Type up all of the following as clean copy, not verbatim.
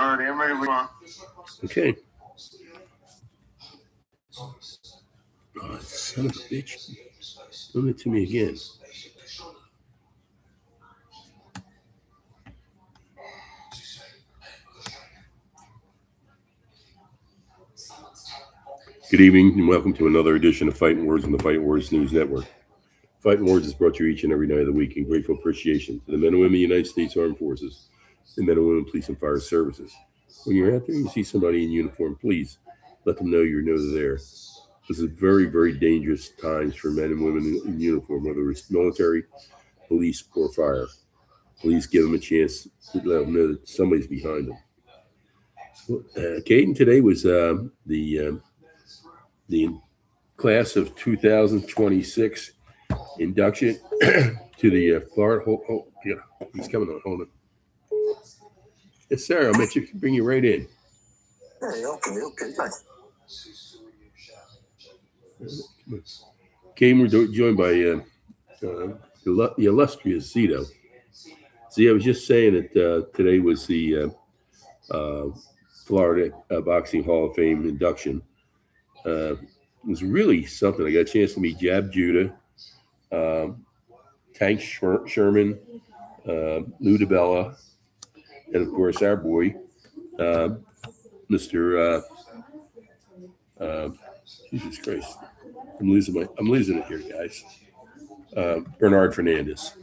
Alrighty, I'm ready to go. Okay. Oh, son of a bitch. Doing it to me again. Good evening and welcome to another edition of Fighting Words on the Fighting Words News Network. Fighting Words is brought to you each and every night of the week in grateful appreciation to the men and women of the United States Armed Forces, the men and women police and fire services. When you're out there and you see somebody in uniform, please let them know you know they're there. This is very, very dangerous times for men and women in uniform, whether it's military, police, or fire. Please give them a chance to let them know that somebody's behind them. Caden, today was the class of 2026 induction to the Florida. Yeah, he's coming on. Hold on. Yes, sir. I'll bring you right in. Hey, okay, thanks. Caden, we're joined by the illustrious Zito. See, I was just saying that today was the Florida Boxing Hall of Fame induction. It was really something. I got a chance to meet Jab Judah, Tank Sherman, Lou DiBella, and of course our boy, Mr. Jesus Christ, I'm losing it here, guys. Bernard Fernandez.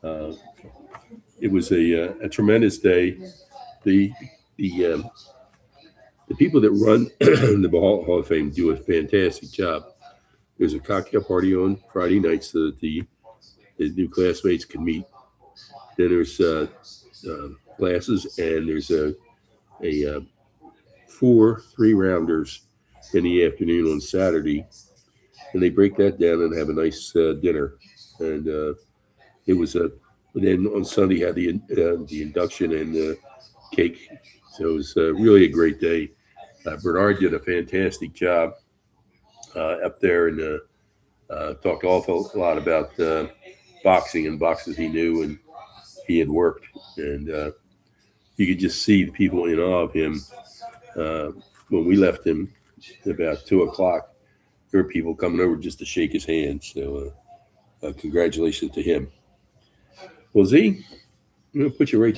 It was a tremendous day. The people that run the Hall of Fame do a fantastic job. There's a cocktail party on Friday night so that the new classmates can meet. Then there's classes, and there's a 4 3-rounders in the afternoon on Saturday, and they break that down and have a nice dinner. And it was then on Sunday had the induction and cake. So it was really a great day. Bernard did a fantastic job up there and talked an awful lot about boxing and boxes he knew and he had worked. And you could just see the people in awe of him. When we left him about 2 o'clock, there were people coming over just to shake his hand. So congratulations to him. Well, Z, I'm going to put you right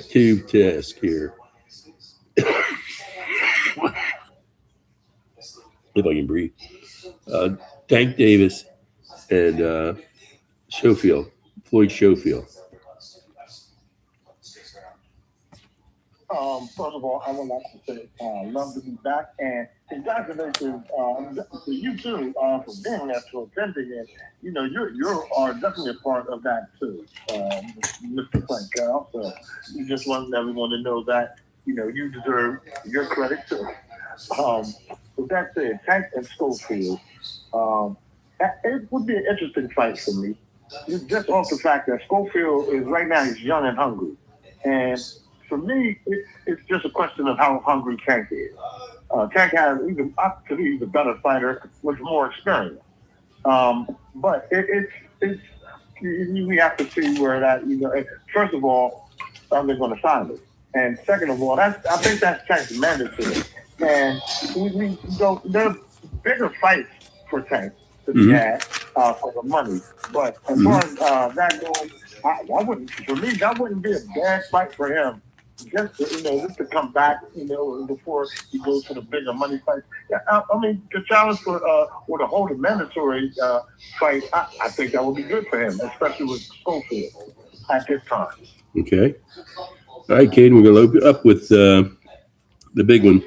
to task here. If I can breathe. Tank Davis and Floyd Schofield. First of all, I would like to say, love to be back, and congratulations to you too for being there, for attending, and you are definitely a part of that too, Mr. Frank Carroll. So you just want everyone to know that you deserve your credit too. With that said, Tank and Schofield, it would be an interesting fight for me, just off the fact that Schofield is right now he's young and hungry, and for me, it's just a question of how hungry Tank is. Tank has he's a better fighter with more experience. But we have to see where that first of all, are they going to sign it? And second of all, I think that's Tank's mandatory. And there are bigger fights for Tank to be had for the money. But as far as that goes, that wouldn't be a bad fight for him. Just to come back, before he goes to the bigger money fight. Yeah, I mean, the challenge for to hold a mandatory fight, I think that would be good for him, especially with Schofield at this time. Okay. All right, Caden, we're going to open up with the big one.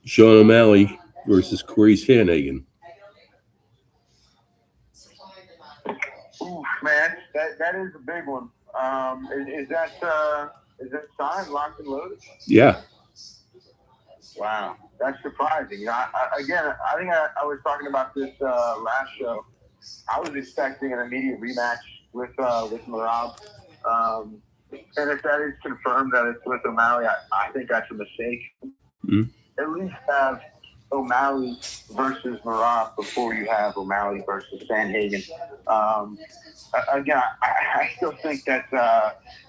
Sean O'Malley versus Corey Sandhagen. Ooh, man, that is a big one. Is that signed, locked and loaded? Yeah. Wow, that's surprising. I think I was talking about this last show. I was expecting an immediate rematch with Merab. And if that is confirmed that it's with O'Malley, I think that's a mistake. At least have O'Malley versus Marab before you have O'Malley versus Sandhagen. Um, Again, I still think that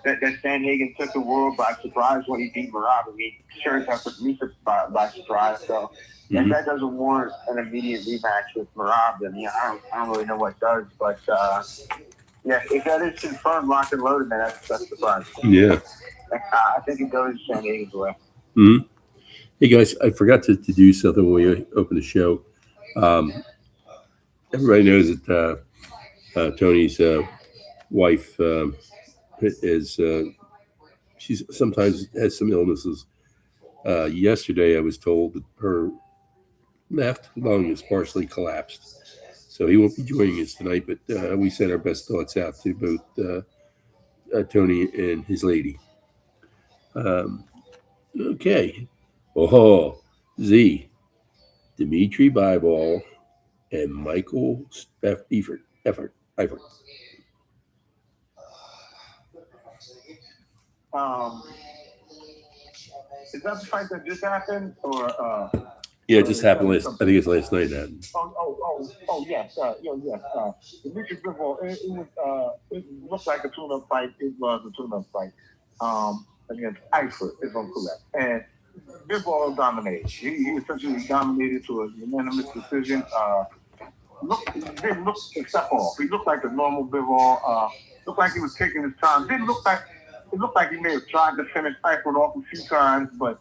Sandhagen took the world by surprise when he beat Marab. I mean, sure as hell took me by surprise. So if that doesn't warrant an immediate rematch with Marab, then I don't really know what does. But yeah, if that is confirmed, locked and loaded, then that's surprising. Yeah. I think it goes Sandhagen's way. Mm-hmm. Hey guys, I forgot to do something when we open the show. Um, everybody knows that Tony's wife is she's sometimes has some illnesses. Yesterday, I was told that her left lung is partially collapsed, so he won't be joining us tonight. But we send our best thoughts out to both Tony and his lady. Um, okay. Oh, Z, Dimitri Byball, and Michael Effort. Um, is that the fight that just happened, or Yeah, it just happened last. I think it's last night. That. Yes, yes. Dimitri Bivol, it looked like a tune-up fight. It was a tune-up fight against Eifert, if I'm correct. And Bivol dominated. He essentially dominated to a unanimous decision. He didn't look a step off. He looked like a normal Bivol. Looked like he was taking his time. It looked like he may have tried to finish Eifert off a few times, but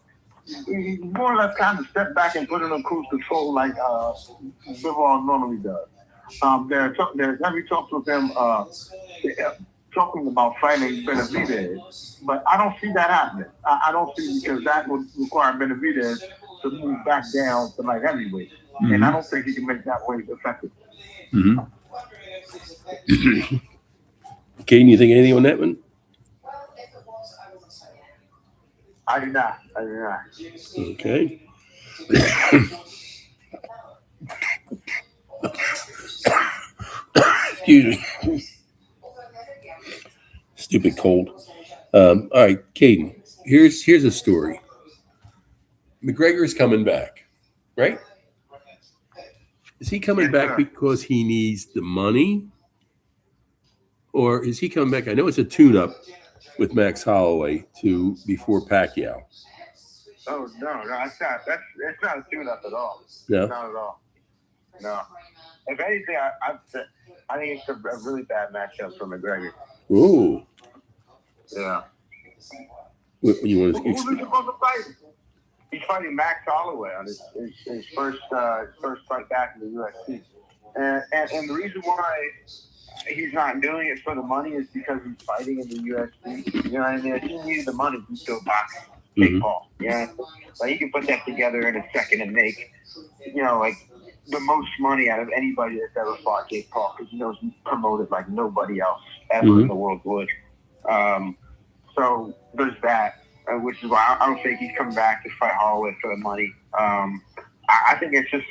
he more or less kind of stepped back and put it on cruise control like Bivol normally does. Have you talked with him talking about fighting Benavidez, but I don't see that happening. I don't see, because that would require Benavidez to move back down to light heavyweight, and I don't think he can make that weight effective. Mm-hmm. Kane, you think anything on that one? I do not. Okay. Excuse me. Stupid cold. All right, Caden. Here's a story. McGregor's coming back, right? Is he coming back because he needs the money, or is he coming back? I know it's a tune-up with Max Holloway before Pacquiao. Oh no, it's not. It's not a tune-up at all. No, not at all. No. If anything, I think it's a really bad matchup for McGregor. Ooh. Yeah. What you want to? Who's he supposed to fight? He's fighting Max Holloway on his first fight back in the UFC, and the reason why he's not doing it for the money is because he's fighting in the UFC. You know what I mean? If he needed the money, he'd still box Jake Paul. Yeah, like he can put that together in a second and make, like the most money out of anybody that's ever fought Jake Paul, because he's promoted like nobody else ever in the world would. So there's that, which is why I don't think he's coming back to fight Holloway for the money. I think it's just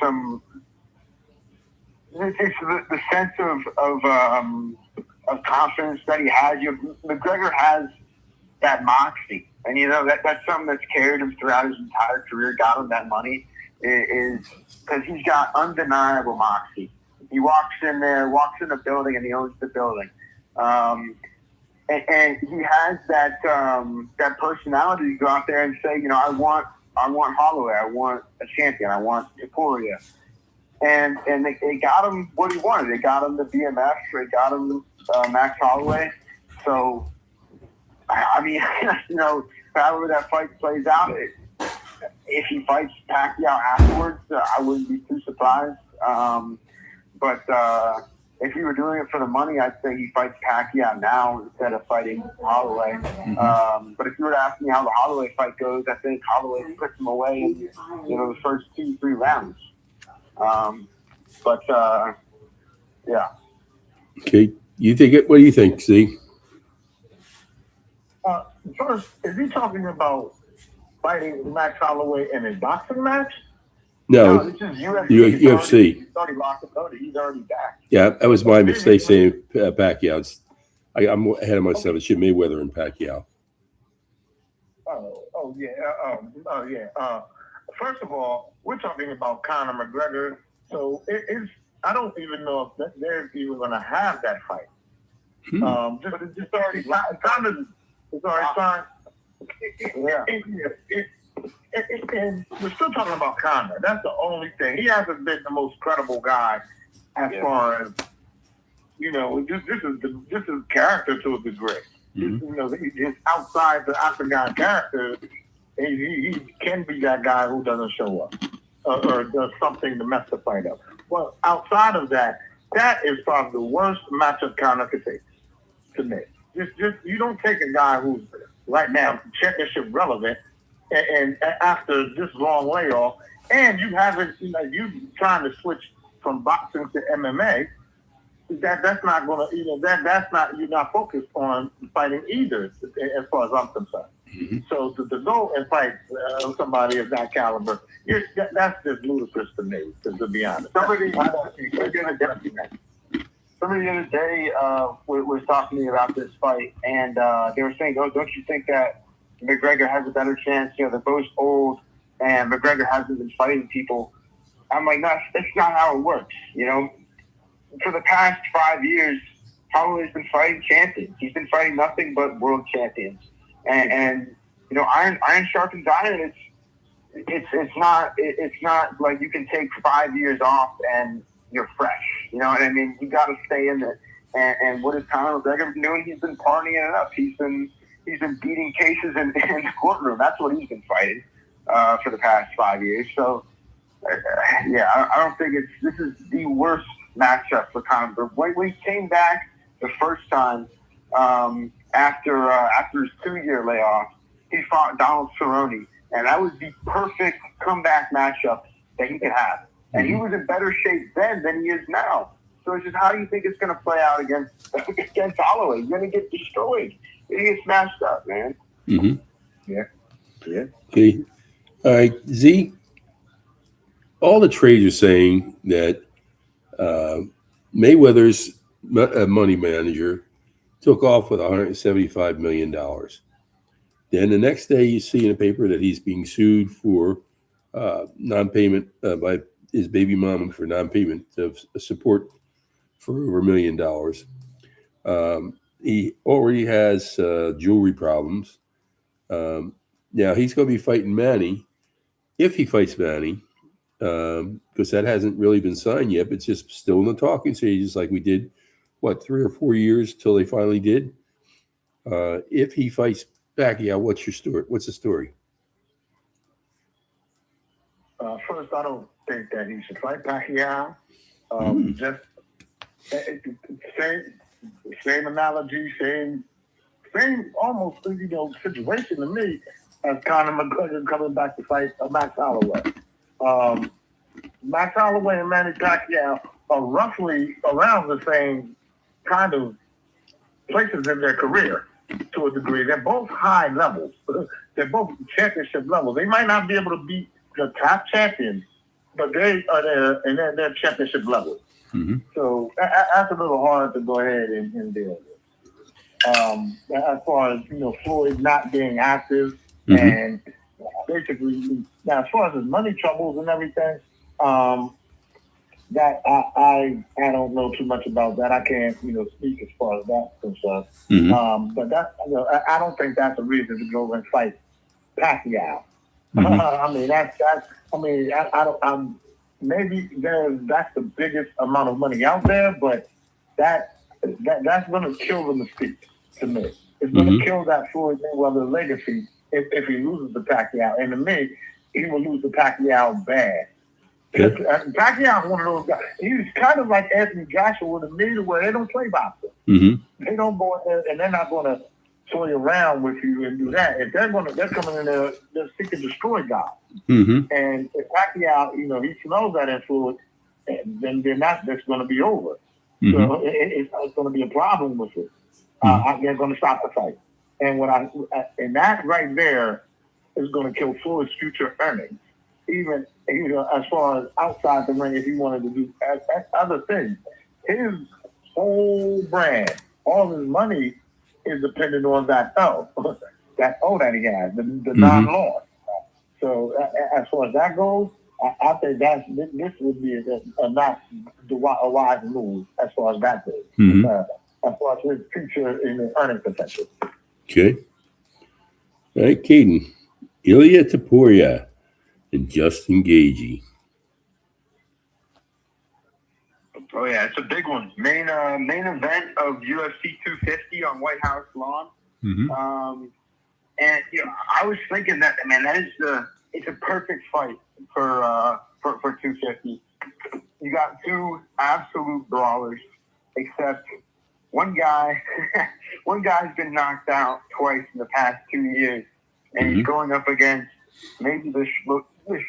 it's the sense of confidence that he has. McGregor has that moxie, and that's something that's carried him throughout his entire career. Got him that money is because he's got undeniable moxie. He walks in the building, and he owns the building. And he has that personality to go out there and say, I want Holloway, I want a champion, I want Topuria. And they got him what he wanted. They got him the BMF, they got him Max Holloway. So, I mean, however that fight plays out, if he fights Pacquiao afterwards, I wouldn't be too surprised. But if you were doing it for the money, I'd say he fights Pacquiao now instead of fighting Holloway. But if you were to ask me how the Holloway fight goes, I think Holloway puts him away in the first 2-3 rounds. Yeah. Okay, you think it? What do you think, Z? First, is he talking about fighting Max Holloway in a boxing match? No, this is UFC. UFC. He's already locked and loaded. He's already back. Yeah, that was my mistake saying Pacquiao. I'm ahead of myself. It should be Mayweather and Pacquiao. Yeah. first of all, we're talking about Conor McGregor, so it's. I don't even know if they're even going to have that fight. Just already Conor is already signed. Yeah. And we're still talking about Conor. That's the only thing. He hasn't been the most credible guy as far as this is character to a degree. His outside the octagon character, he can be that guy who doesn't show up or does something to mess the fight up. Well, outside of that, that is probably the worst matchup Conor could take to me. Just you don't take a guy who's right now championship relevant and after this long layoff, and you haven't, you trying to switch from boxing to MMA. That's not gonna, that's not, you're not focused on fighting either, as far as I'm concerned. Mm-hmm. So to go and fight somebody of that caliber, that's just ludicrous to me, to be honest. Somebody the other day was talking to me about this fight, and they were saying, "Oh, don't you think that McGregor has a better chance? They're both old, and McGregor hasn't been fighting people." I'm like, "No, that's not how it works. For the past 5 years, Holloway's been fighting champions. He's been fighting nothing but world champions, and iron sharpens iron. It's not like you can take 5 years off and you're fresh. You know what I mean? You got to stay in it. And what is Conor McGregor been doing? He's been partying it up. He's been beating cases in the courtroom. That's what he's been fighting for the past 5 years. So I don't think this is the worst matchup for Conor. When he came back the first time after his 2-year layoff, he fought Donald Cerrone, and that was the perfect comeback matchup that he could have. And he was in better shape then than he is now. So it's just, how do you think it's going to play out against Holloway? You're going to get destroyed. You're going to get smashed up, man. Mm-hmm. Yeah. Okay. All right, Z. All the trades are saying that Mayweather's money manager took off with $175 million. Then the next day, you see in the paper that he's being sued for non-payment by his baby mama for non-payment of support for over $1 million. He already has jewelry problems. Now he's going to be fighting Manny. If he fights Manny, because that hasn't really been signed yet, but it's just still in the talking stages, like we did, 3 or 4 years till they finally did. If he fights Pacquiao, what's your story? What's the story? First, I don't think that he should fight Pacquiao. Just same analogy, same almost situation to me as Conor McGregor coming back to fight Max Holloway. Max Holloway and Manny Pacquiao are roughly around the same kind of places in their career to a degree. They're both high levels. They're both championship levels. They might not be able to beat the top champions, but they are there, and they're championship levels. Mm-hmm. So that's a little hard to go ahead and deal with. As far as Floyd not being active, and basically now as far as his money troubles and everything, that I don't know too much about that. I can't speak as far as that's concerned. Mm-hmm. But that's I don't think that's a reason to go and fight Pacquiao. Mm-hmm. I mean that's I don't. Maybe that's the biggest amount of money out there, but that's going to kill the mystique to me. It's going to kill that Floyd Mayweather legacy if he loses to Pacquiao. And to me, he will lose to Pacquiao bad. Yeah. Pacquiao is one of those guys. He's kind of like Anthony Joshua to me, where they don't play boxing. Mm-hmm. They don't go in there, and they're not going to toy around with you and do that. If they're coming in there, they're seeking to destroy guys. Mm-hmm. And if Pacquiao, he smells that influence, then that's going to be over. Mm-hmm. So it's going to be a problem with it. They're going to stop the fight, and and that right there is going to kill Floyd's future earnings. Even as far as outside the ring, if he wanted to do other things, his whole brand, all his money is dependent on that O that he has, the non-loss. So as far as that goes, I think this would be a not a wise move as far as that goes. Mm-hmm. As far as his future in the earning potential. Okay. All right, Caden. Ilya Taporia and Justin Gagey. Oh yeah, it's a big one. Main event of UFC 250 on White House lawn. Mm-hmm. And I was thinking that, man, it's a perfect fight for 250. You got two absolute brawlers, except one guy's been knocked out twice in the past 2 years, and he's going up against maybe the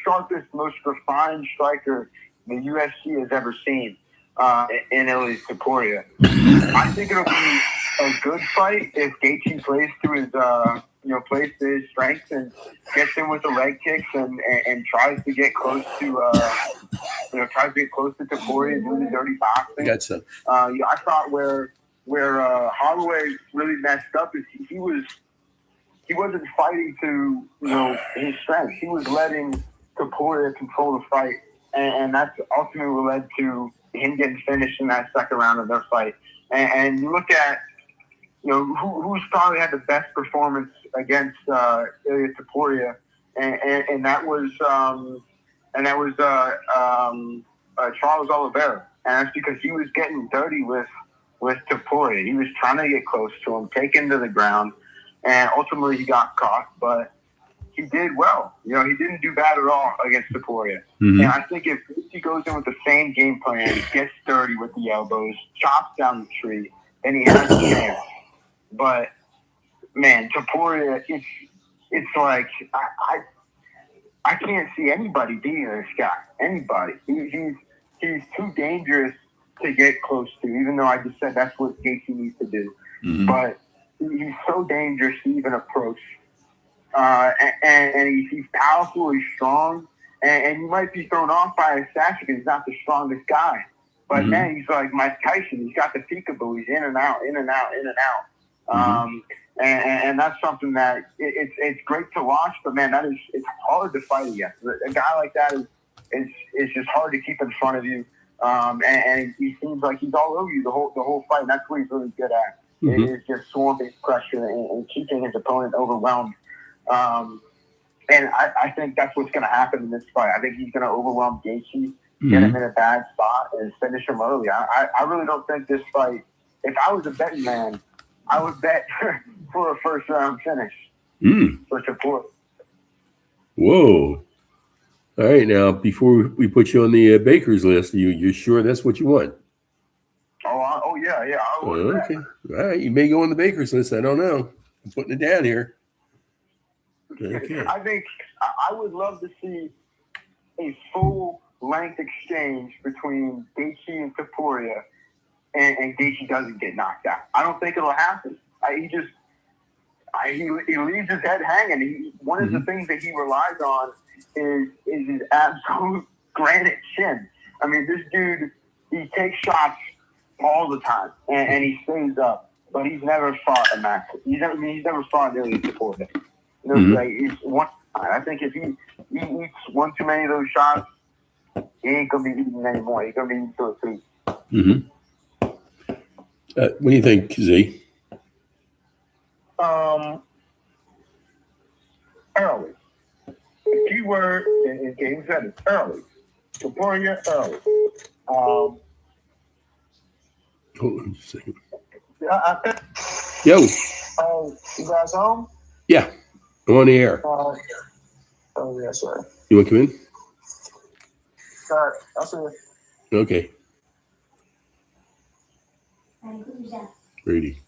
sharpest, most refined striker the UFC has ever seen, in Ilya Taporia. I think it'll be a good fight if Gaethje plays to his strengths and gets in with the leg kicks and tries to get close to Taporia and do the dirty boxing. That's it. I thought where Holloway really messed up is he wasn't fighting to his strength. He was letting Taporia control the fight, and that's ultimately what led to him getting finished in that second round of their fight. And you look at who's probably had the best performance against Ilya Taporia, and that was Charles Oliveira, and that's because he was getting dirty with Taporia. He was trying to get close to him, take him to the ground, and ultimately he got caught, but he did well. He didn't do bad at all against Taporia. Mm-hmm. And I think if he goes in with the same game plan, gets dirty with the elbows, chops down the tree, then he has a chance. But man, Taporia, it's like I can't see anybody beating this guy. Anybody. He's too dangerous to get close to, even though I just said that's what Gaethje needs to do. Mm-hmm. But he's so dangerous to even approach. And he's powerful, he's strong, and you might be thrown off by his stature because he's not the strongest guy. But mm-hmm. man, he's like Mike Tyson. He's got the peekaboo. He's in and out, in and out, in and out. Mm-hmm. And that's something that it's great to watch. But man, it's hard to fight against. A guy like that is just hard to keep in front of you. And he seems like he's all over you the whole fight. And that's what he's really good at. Mm-hmm. It is just swarming pressure and keeping his opponent overwhelmed. And I think that's what's going to happen in this fight. I think he's going to overwhelm Gaethje, get him in a bad spot, and finish him early. I really don't think this fight, if I was a betting man, I would bet for a first-round finish for Taporia. Whoa. All right, now, before we put you on the Baker's list, you're sure that's what you want? Oh yeah. Okay. All right, you may go on the Baker's list. I don't know. I'm putting it down here. Okay. I think I would love to see a full-length exchange between Gaethje and Taporia, and Gaethje doesn't get knocked out. I don't think it'll happen. He leaves his head hanging. One of the things that he relies on is his absolute granite chin. I mean, this dude, he takes shots all the time, and he stays up, but he's never fought a match. He's never fought Ilya Taporia. Like he's one. I think if he eats one too many of those shots, he ain't gonna be eating anymore. He's gonna be eating to a food. Mm-hmm. What do you think, Z? Early. The key word in Game said is early. Taporia early. Hold on just a second. I think. Yo. You guys home? Yeah. I'm on the air. Yes, sir. You want to come in? Sorry, I'll see you. Okay. Ready.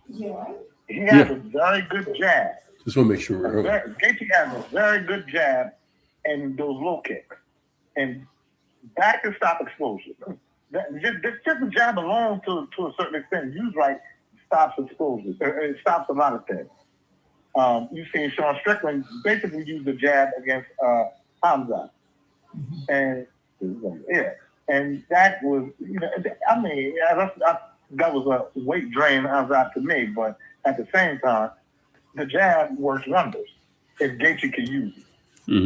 He has a very good jab. Just want to make sure we're over. Gaethje has a very good jab and those low kicks. And that can stop exposure. Just the jab alone to a certain extent, usually stops exposure. It stops a lot of things. You've seen Sean Strickland basically use the jab against Hamza. And that was, that was a weight drain Hamza to me, but at the same time, the jab works wonders if Gaethje can use it.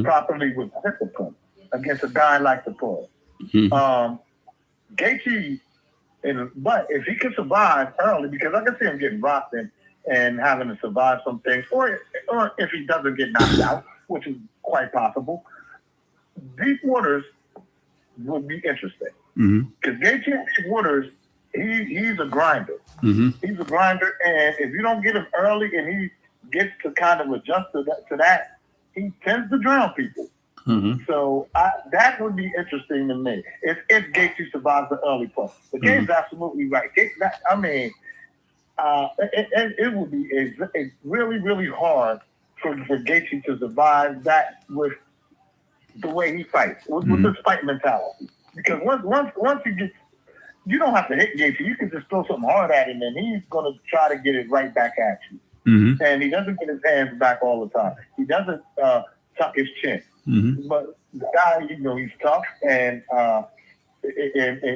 properly with discipline against a guy like the Paul. Gaethje, but if he can survive early, because I can see him getting rocked and having to survive some things, or if he doesn't get knocked out, which is quite possible, deep waters would be interesting. Because Gaethje Waters, he's a grinder. He's a grinder, and if you don't get him early and he gets to kind of adjust to that, he tends to drown people. So that would be interesting to me if Gaethje survives the early part. The game's absolutely right. It would be a really, really hard for Gaethje to survive that with the way he fights, with his fight mentality. Because once he gets, you don't have to hit Gaethje. You can just throw something hard at him, and he's going to try to get it right back at you. And he doesn't get his hands back all the time. He doesn't tuck his chin. But the guy, he's tough, and as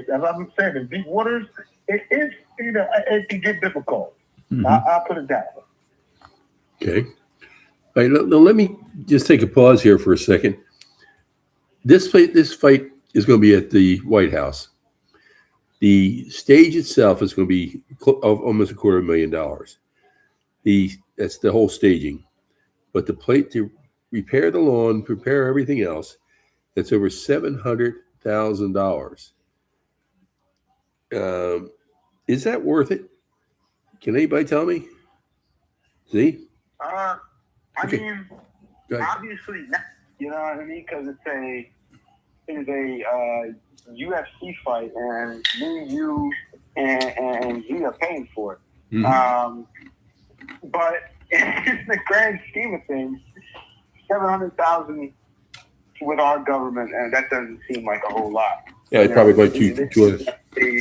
I've said, in deep waters, it can get difficult. I'll put it that way. Okay. All right, now let me just take a pause here for a second. This fight is going to be at the White House. The stage itself is going to be almost $250,000. That's the whole staging. But the plate to repair the lawn, prepare everything else, that's over $700,000. Is that worth it? Can anybody tell me? See? I mean, obviously not. You know what I mean? Because it's a UFC fight, and me, you, and you are paying for it. But in the grand scheme of things, 700,000 with our government, and that doesn't seem like a whole lot. Yeah, it's probably like two. They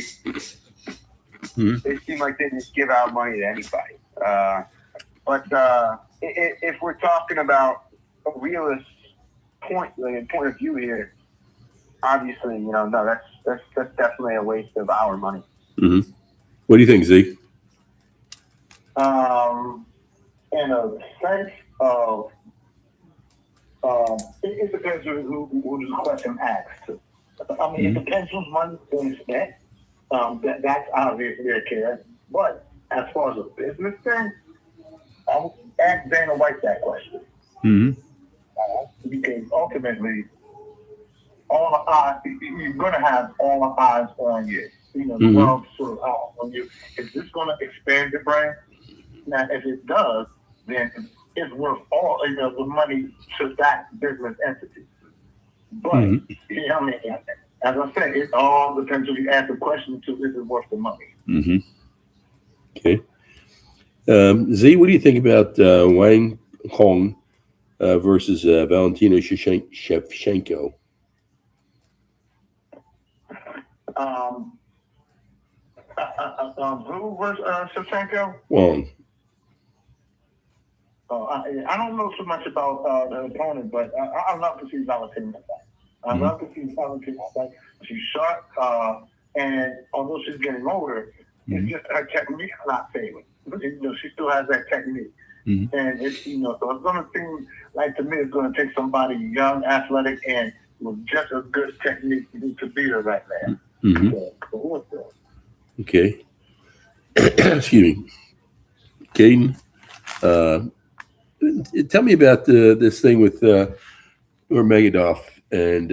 seem like they just give out money to anybody. But if we're talking about a realist point of view here, obviously, no, that's definitely a waste of our money. What do you think, Zeke? In a sense of, it depends on who the question asks. I mean, it depends whose money is being spent. That's out of their care. But as far as a business thing, I would ask Dana White that question. Because ultimately, all the eyes, you're going to have all the eyes on you. The world's sort of eyes on you. Is this going to expand the brand? Now, if it does, then it's worth all the money to that business entity. But, I mean, as I said, it all depends if you ask the question to is it worth the money. Okay. Z, what do you think about Wang Hong versus Valentino Shevchenko? Who versus Shevchenko? Wong. I don't know so much about the opponent, but I love to see Valentino fight. I love to see Valentino fight. She's sharp, and although she's getting older, it's just her technique's not failing. She still has that technique. And it's so it's going to seem like to me it's going to take somebody young, athletic, and with just a good technique to beat her right now. Okay. Excuse me. Caden, tell me about this thing with Nurmagomedov and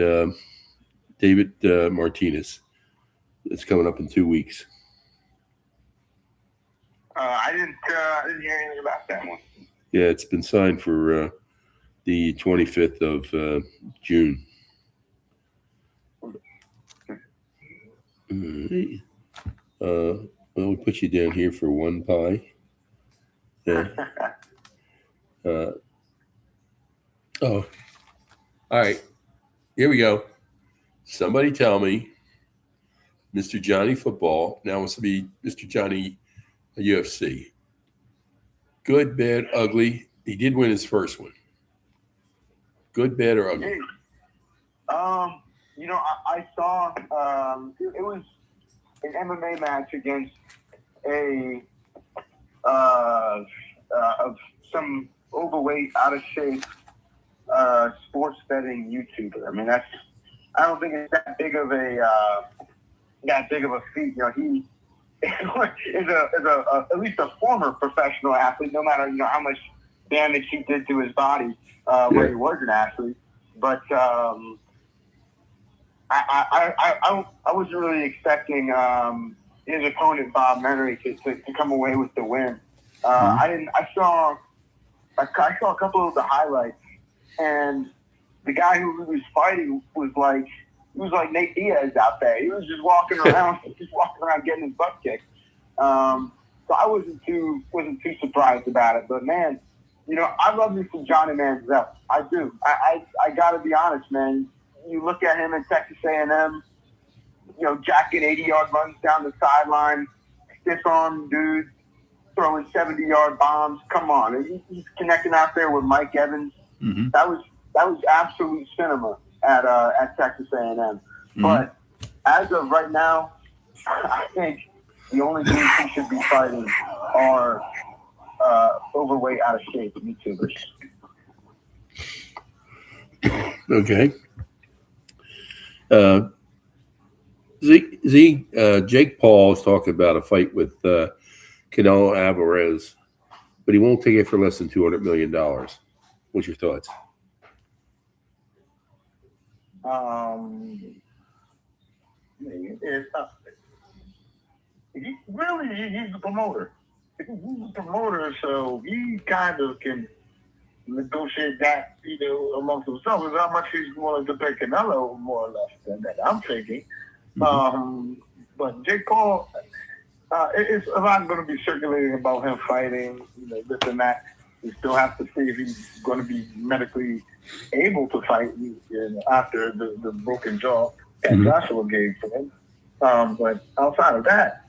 David Martinez. It's coming up in 2 weeks. I didn't hear anything about that one. Yeah, it's been signed for the 25th of June. We'll put you down here for one pie. Yeah. All right. Here we go. Somebody tell me, Mr. Johnny Football now wants to be Mr. Johnny UFC. Good, bad, ugly. He did win his first one. Good, bad, or ugly? I saw it was an MMA match against some overweight, out of shape sports betting YouTuber. I mean, I don't think it's that big of a feat. You know, he is at least a former professional athlete, no matter how much damage he did to his body when he was an athlete. But I wasn't really expecting his opponent Bob Menery to come away with the win. I saw a couple of the highlights, and the guy who he was fighting was like Nate Diaz out there. He was just walking around getting his butt kicked. So I wasn't too surprised about it. But man, I love me some Johnny Manziel. I do. I gotta be honest, man. You look at him in Texas A&M, jacking 80-yard runs down the sideline, stiff-arm dude, throwing 70-yard bombs. Come on, he's connecting out there with Mike Evans. Mm-hmm. That was absolute cinema at Texas A&M. Mm-hmm. But as of right now, I think the only dudes he should be fighting are overweight, out of shape YouTubers. Okay. Jake Paul is talking about a fight with Canelo Alvarez, but he won't take it for less than $200 million. What's your thoughts? He's a promoter. He's a promoter, so he kind of can negotiate that, amongst himself. Is how much he's willing to pay Canelo, more or less, than that. I'm thinking. Mm-hmm. But Jake Paul, it's a lot going to be circulating about him fighting, this and that. We still have to see if he's going to be medically able to fight after the broken jaw that Joshua gave to him. But outside of that,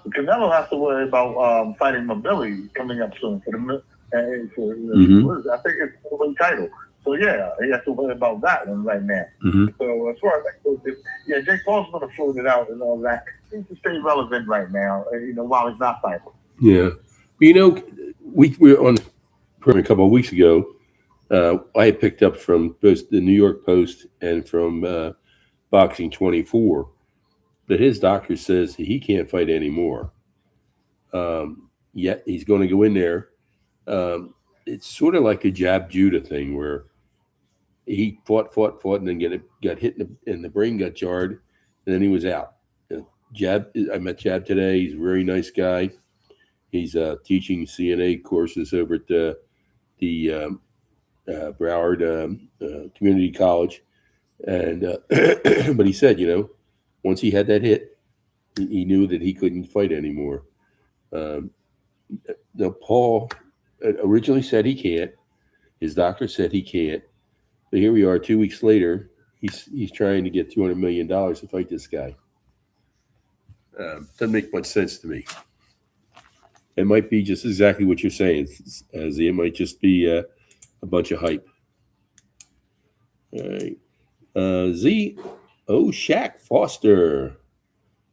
Canelo has to worry about fighting mobility coming up soon for the I think it's the win title. So yeah, he has to worry about that one right now. Mm-hmm. So as far as that goes, Jake Paul's going to float it out and all that. He needs to stay relevant right now, while he's not fighting. Yeah, we were on a couple of weeks ago. I had picked up from both the New York Post and from Boxing 24 that his doctor says he can't fight anymore. Yet he's going to go in there. It's sort of like a Jab Judah thing where he fought, and then got hit in the brain, got jarred, and then he was out. I met Jab today. He's a very nice guy. He's teaching CNA courses over at the Broward Community College, and but he said, once he had that hit, he knew that he couldn't fight anymore. Now, Paul originally said he can't. His doctor said he can't. But here we are 2 weeks later. He's trying to get $200 million to fight this guy. Doesn't make much sense to me. It might be just exactly what you're saying, as it might just be a bunch of hype. All right. Shaq Foster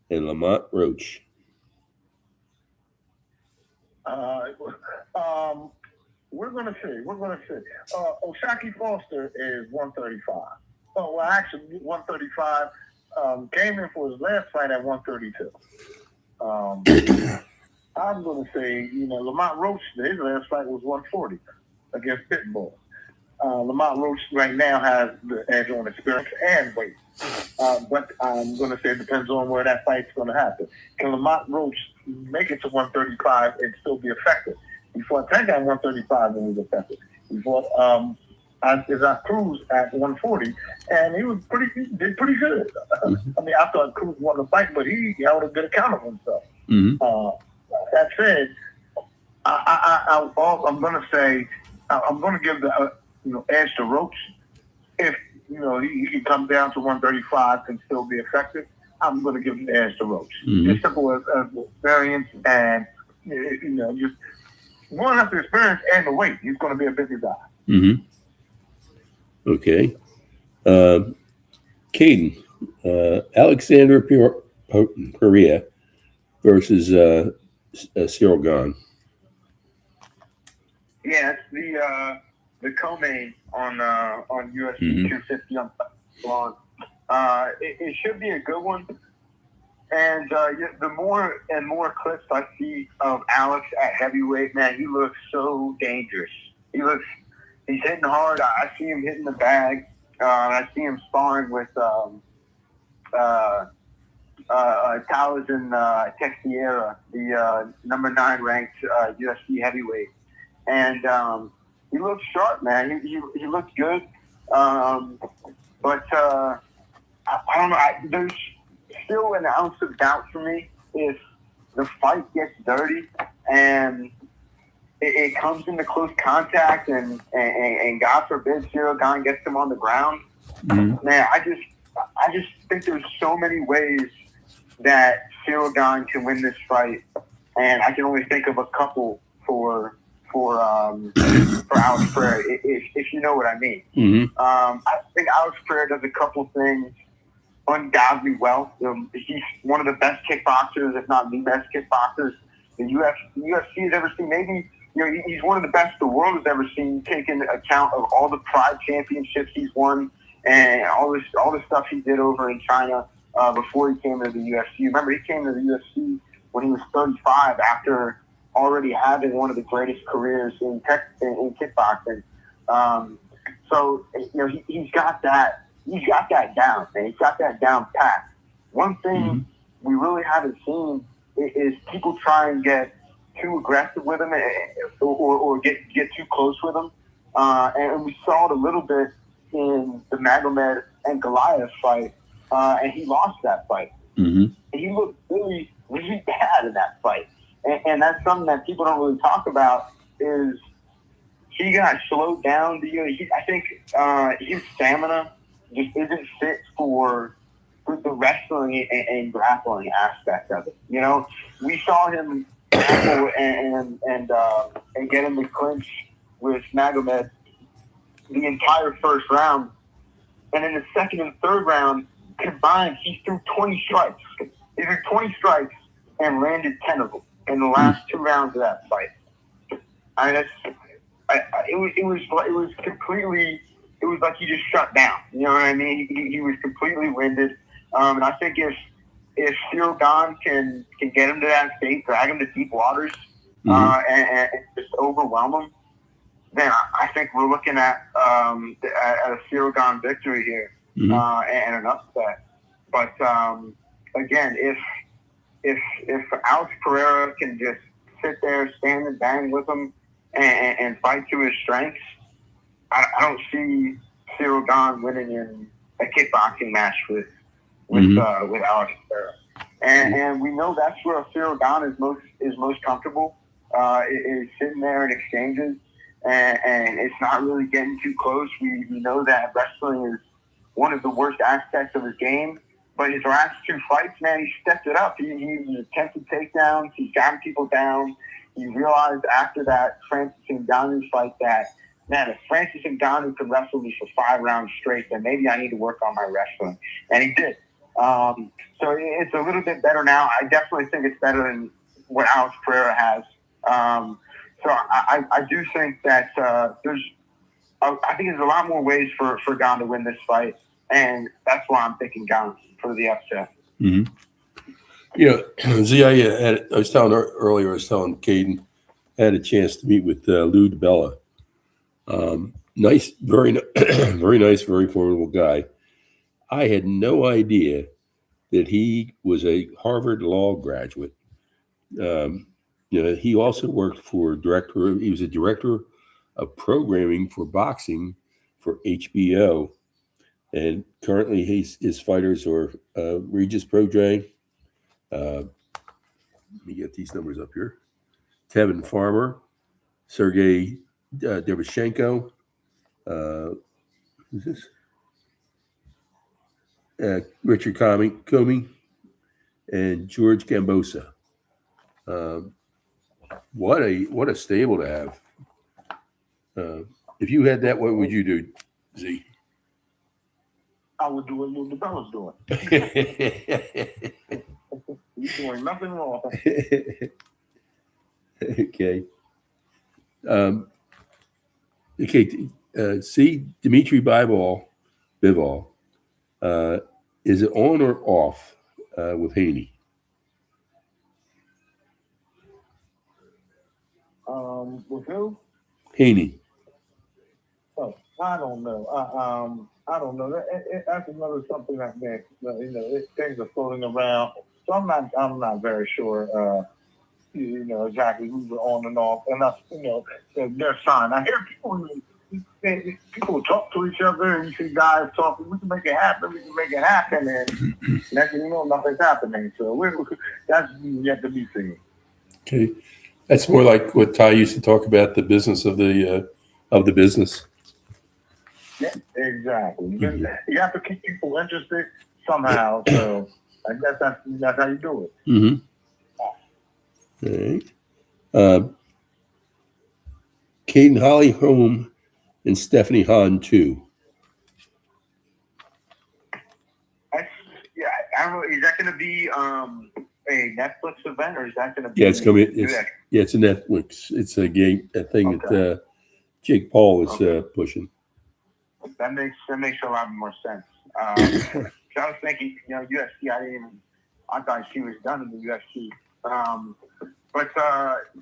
and Lamont Roach. We're going to see. O'Shaquie Foster is 135. Oh, well, actually, 135. Came in for his last fight at 132. I'm going to say, Lamont Roach, his last fight was 140 against Pitbull. Lamont Roach right now has the edge on experience and weight. But I'm going to say it depends on where that fight's going to happen. Can Lamont Roach make it to 135 and still be effective? He fought Tank at 135 and was effective. He fought Isaac Cruz at 140, and he did pretty good. Mm-hmm. I mean, I thought Cruz won the fight, but he held a good account of himself. Mm-hmm. That said, I'm going to say I'm going to give the edge to Roach. If he can come down to 135 and still be effective, I'm going to give the edge to Roach. Mm-hmm. As simple as experience and just one has the experience and the weight. He's going to be a busy guy. Mm-hmm. Okay. Caden, Alexander Perea versus Cyril Gahn. Yeah, it's the co-main on UFC 250 on Blonde. It should be a good one. And the more and more clips I see of Alex at heavyweight, man, he looks so dangerous. He's hitting hard. I see him hitting the bag. I see him sparring with Talazin Teixeira, the number 9 ranked UFC heavyweight, and he looks sharp, man. He looks good, but I don't know. There's still an ounce of doubt for me if the fight gets dirty and it comes into close contact and God forbid Cyril Gane gets him on the ground. Man, I just think there's so many ways that Cyril Gane can win this fight, and I can only think of a couple for Alex Pereira, if you know what I mean. I think Alex Pereira does a couple things ungodly well. He's one of the best kickboxers, if not the best kickboxers the UFC has ever seen. Maybe he's one of the best the world has ever seen, taking account of all the Pride championships he's won and all the stuff he did over in China before he came to the UFC. Remember, he came to the UFC when he was 35 after already having one of the greatest careers in kickboxing. So he's got that. He's got that down, man. He's got that down pat. One thing we really haven't seen is people try and get too aggressive with him or get too close with him. And we saw it a little bit in the Magomed and Goliath fight, and he lost that fight. And he looked really, really bad in that fight. And that's something that people don't really talk about is he got slowed down. I think his stamina just isn't fit for the wrestling and grappling aspect of it. We saw him grapple and get in the clinch with Magomed the entire first round, and in the second and third round combined, he threw 20 strikes. He threw 20 strikes and landed 10 of them in the last 2 rounds of that fight. It was completely. It was like he just shut down. You know what I mean? He was completely winded. And I think if Cyril Gane can get him to that state, drag him to deep waters, and just overwhelm him, then I think we're looking at a Cyril Gane victory here and an upset. But again, if Alex Pereira can just sit there, stand and bang with him, and fight to his strengths, I don't see Cyril Gane winning in a kickboxing match with Alex Pereira. And we know that's where Cyril Gane is most comfortable. Is sitting there in exchanges, and it's not really getting too close. We know that wrestling is one of the worst aspects of his game. But his last 2 fights, man, he stepped it up. He attempted takedowns. He's gotten people down. He realized after that Francis Ngannou fight that, man, if Francis Ngannou could wrestle me for 5 rounds straight, then maybe I need to work on my wrestling. And he did. So it's a little bit better now. I definitely think it's better than what Alex Pereira has. So I do think that I think there's a lot more ways for Gane to win this fight. And that's why I'm thinking Gane for the upset. Z, I was telling Caden, I had a chance to meet with Lou DiBella. Nice, very, very nice, very formidable guy. I had no idea that he was a Harvard Law graduate. He also worked he was a director of programming for boxing for HBO. And currently his fighters are Regis Prograis. Let me get these numbers up here. Tevin Farmer, Sergey Derevchenko. Who's this? Richard Comey, and George Gambosa. What a stable to have. If you had that, what would you do, Z? I would do what Lou DiBella's doing. He's doing nothing wrong. Okay. Okay, see, Dimitri Bivol, is it on or off with Haney? With who? Haney. Oh, I don't know. I don't know. That's another something that makes things are floating around. So I'm not very sure. Exactly who's on and off, and that's their sign. I hear people talk to each other, and you see guys talking. We can make it happen. We can make it happen, and next thing you know, nothing's happening. So that's yet to be seen. Okay, that's more like what Ty used to talk about, the business of the business. Yeah, exactly. Mhm. You have to keep people interested somehow. So I guess that's how you do it. Mm-hmm. All right. Uh, Caden Holly Home and Stephanie Hahn too. Yeah, I don't know. Is that going to be a Netflix event, or is that going to be? Yeah, it's coming. It's a Netflix. It's a game. A thing that Jake Paul is pushing. That makes a lot more sense. So I was thinking, UFC. I thought she was done in the UFC. But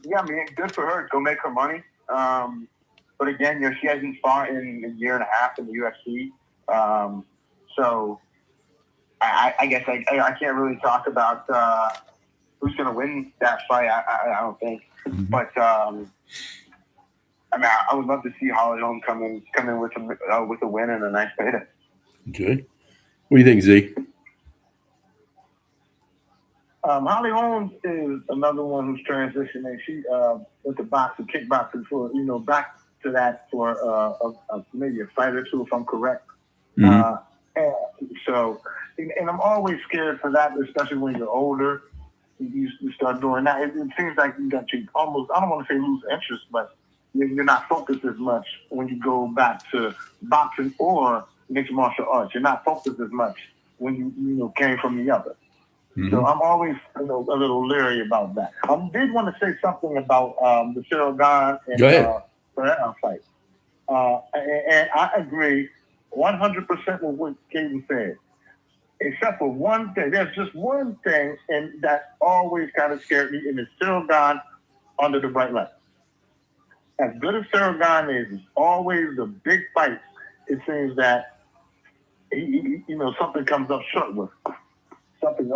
yeah, I mean, good for her. Go make her money. But again, she hasn't fought in a year and a half in the UFC. So I guess I can't really talk about who's going to win that fight. I don't think. Mm-hmm. But I mean, I would love to see Holly Holm come in with a win and a nice payday. Okay. What do you think, Z? Holly Holmes is another one who's transitioning. She went to boxing, kickboxing for back to that for maybe a fight or two, if I'm correct. Mm-hmm. And I'm always scared for that, especially when you're older. You start doing that. It seems like you got to almost, I don't want to say lose interest, but you're not focused as much when you go back to boxing or mixed martial arts. You're not focused as much when you came from the other. Mm-hmm. So I'm always a little leery about that. I did want to say something about the Cyril Gane and Pereira fight. And I agree 100% with what Caden said. Except for one thing. There's just one thing, and that always kind of scared me, and it's Cyril Gane under the bright light. As good as Cyril Gane is, it's always the big fights. It seems that something comes up short with him. Something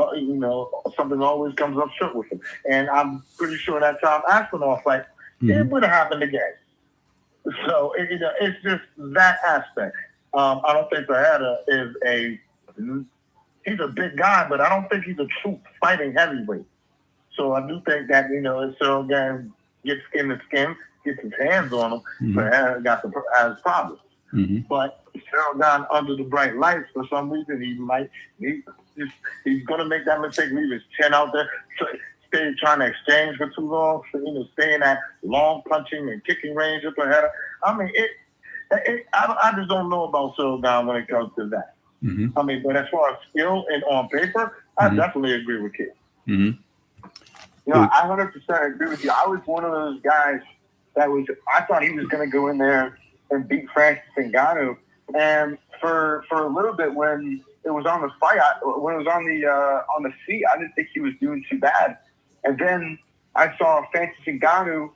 always comes up short with him. And I'm pretty sure that Tom Aspinall fight, it would have happened again. So it's just that aspect. I don't think Pereira is he's a big guy, but I don't think he's a true fighting heavyweight. So I do think that, if Cyril Gane gets skin to skin, gets his hands on him, Pereira has problems. Mm-hmm. But Cyril Gane under the bright lights, for some reason, he's going to make that mistake, leave his chin out there, stay trying to exchange for too long, stay in that long punching and kicking range of Pereira. I mean, I just don't know about Cyril Gane when it comes to that. Mm-hmm. I mean, but as far as skill and on paper, I definitely agree with Kid. Mm-hmm. I 100% agree with you. I was one of those guys I thought he was going to go in there and beat Francis Ngannou. And for a little bit, when it was on the fight, when it was on the seat, I didn't think he was doing too bad. And then I saw Francis Ngannou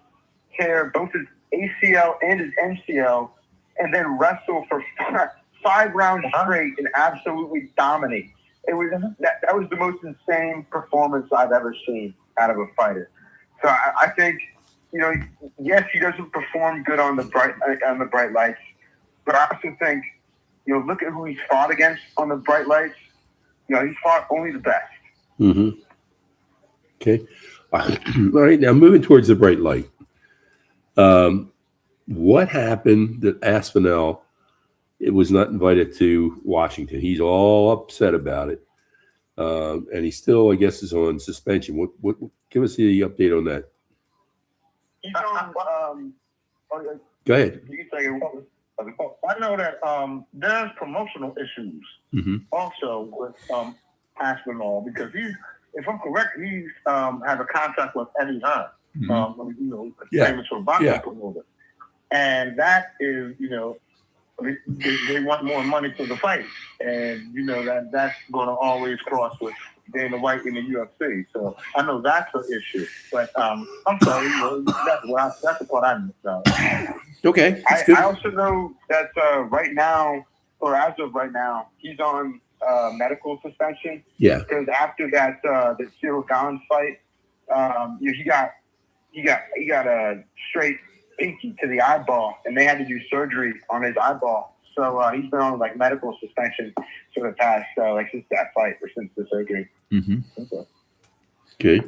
tear both his ACL and his MCL, and then wrestle for 5 rounds straight and absolutely dominate. It was that was the most insane performance I've ever seen out of a fighter. So I think, yes, he doesn't perform good on the bright lights, but I also think, look at who he's fought against on the bright lights. He's fought only the best. Mm-hmm. Okay. All right. Now moving towards the bright light. What happened that Aspinall was not invited to Washington? He's all upset about it. And he still, I guess, is on suspension. What give us the update on that. He's on, Go ahead. I know that there's promotional issues also with Aspinall, because if I'm correct, he's has a contract with Eddie Hearn, famous for boxing promoter. and that is, they want more money for the fight, and that's going to always cross with Dana White in the UFC. So I know that's an issue, but I'm sorry, that's the part I missed out. Okay, that's good. I also know that right now, or as of right now, he's on medical suspension. Yeah. Because after that the Cyril Gane fight, he got a straight pinky to the eyeball, and they had to do surgery on his eyeball. So he's been on like medical suspension for the past since that fight or since the surgery. Mm-hmm. Okay.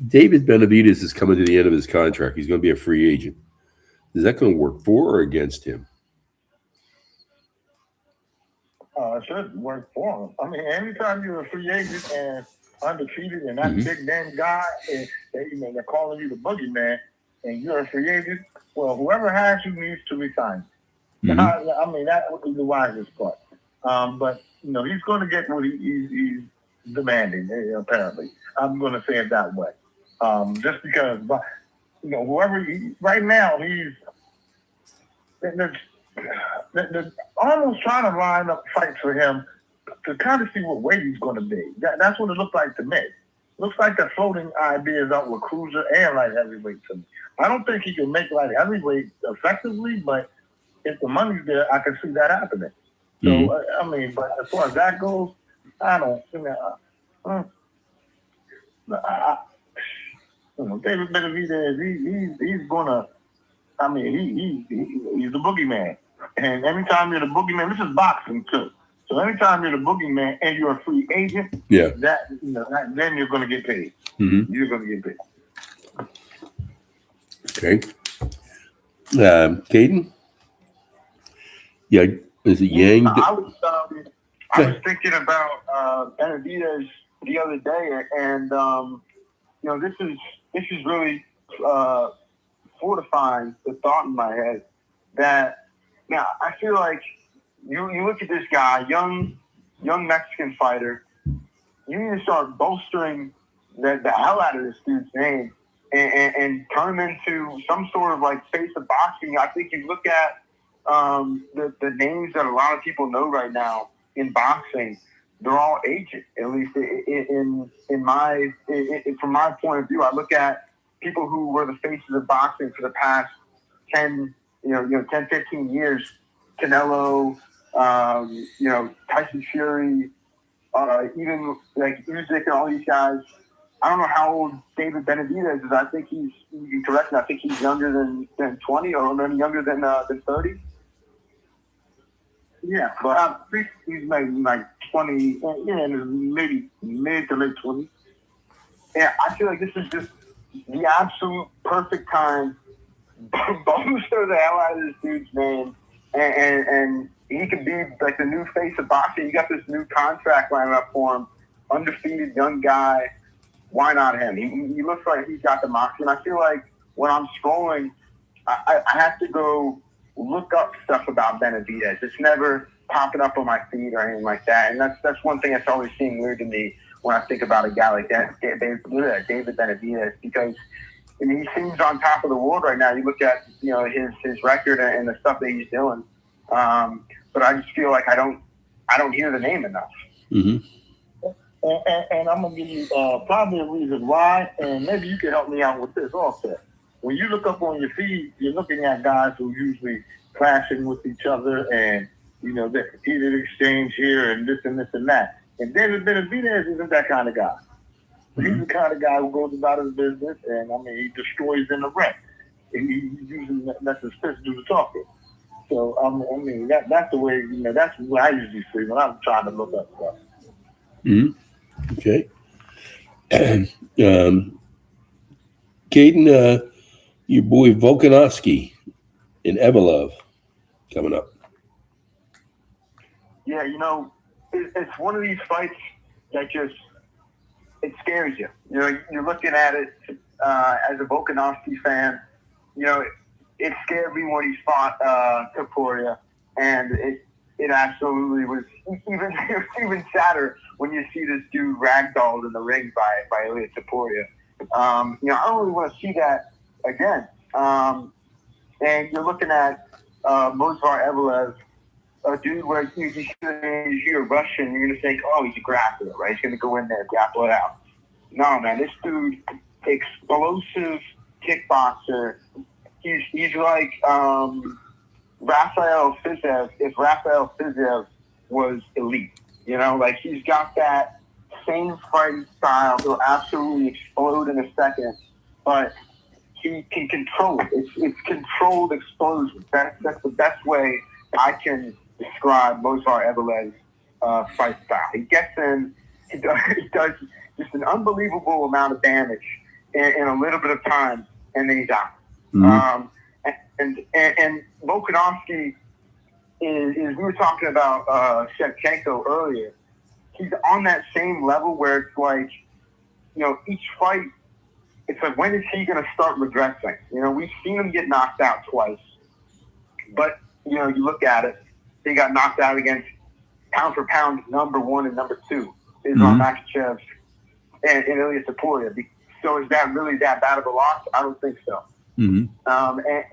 David Benavidez is coming to the end of his contract. He's going to be a free agent. Is that going to work for or against him? It should work for him. I mean, anytime you're a free agent and undefeated and that big damn guy, and they're calling you the boogeyman, and you're a free agent, well, whoever has you needs to resign. I mean, that would be the wisest part. But he's going to get what he's demanding. Apparently, I'm going to say it that way. Just because, whoever right now he's. They're almost trying to line up fights for him to kind of see what weight he's going to be. That's what it looks like to me. Looks like the floating ideas out with cruiser and light heavyweight to me. I don't think he can make light heavyweight effectively, but if the money's there, I can see that happening. So, I mean, but as far as that goes, I don't. David Benavidez, he's gonna. I mean, he's the boogeyman. And anytime you're the boogeyman, this is boxing too. So anytime you're the boogeyman and you're a free agent, then you're going to get paid. Mm-hmm. You're going to get Okay. paid. Caden? Yeah, is it Yang? I was thinking about Benavidez the other day, and this is really fortifying the thought in my head that now I feel like you look at this guy, young Mexican fighter, you need to start bolstering the hell out of this dude's name and turn him into some sort of like face of boxing. I think you look at the names that a lot of people know right now in boxing, they're all aged, at least from my point of view. I look at people who were the faces of boxing for the past 10, 15 years. Canelo, Tyson Fury, even like Usyk and all these guys. I don't know how old David Benavidez is. I think you can correct me, I think he's younger than 20 or maybe younger than 30. Yeah, but I think he's maybe like 20, maybe mid to late 20s. Yeah, I feel like this is just the absolute perfect time to bolster the hell out of this dude's name, and he could be like the new face of boxing. You got this new contract lined up for him, undefeated young guy. Why not him? He looks like he's got the moxie, and I feel like when I'm scrolling, I have to go look up stuff about Benavidez. It's never popping up on my feed or anything like that, and that's one thing that's always seemed weird to me when I think about a guy like that, David Benavidez, because I mean, he seems on top of the world right now. You look at his record and the stuff that he's doing, but I just feel like I don't hear the name enough. Mm-hmm. And I'm gonna give you probably a reason why, and maybe you can help me out with this also. When you look up on your feed, you're looking at guys who usually clashing with each other, and they competed exchange here and this and this and that. And David Benavidez isn't that kind of guy. He's the kind of guy who goes about his business, and I mean, he destroys in the ring. And he usually lets his fist do the talking. So I mean, that's the way that's what I usually see when I'm trying to look up stuff. Mm-hmm. Okay. Caden, your boy Volkanovski in Evolov coming up. Yeah, it's one of these fights that just it scares you. You're looking at it as a Volkanovski fan. It scared me when he fought Topuria, and it absolutely was even sadder when you see this dude ragdolled in the ring by Ilya Topuria. I don't really want to see that again. And you're looking at Mozart Evelev, a dude where you hear Russian, you're going to think, oh, he's a grappler, right? He's going to go in there, grapple it out. No, man, this dude, explosive kickboxer. He's like Rafael Fiziev, if Rafael Fiziev was elite. You know, like he's got that same fighting style. He'll absolutely explode in a second, but he can control it. It's controlled explosion. That's the best way I can describe Mozart Evelev's fight style. He gets in, he does just an unbelievable amount of damage in a little bit of time, and then he's out. Mm-hmm. And Volkanovski is we were talking about Shevchenko earlier. He's on that same level where it's like, you know, each fight, it's like, when is he going to start regressing? You know, we've seen him get knocked out twice. But, you know, you look at it, he got knocked out against pound for pound number 1 and number 2, Islam Makhachev and Ilya Topuria. So is that really that bad of a loss? I don't think so. Mm-hmm. And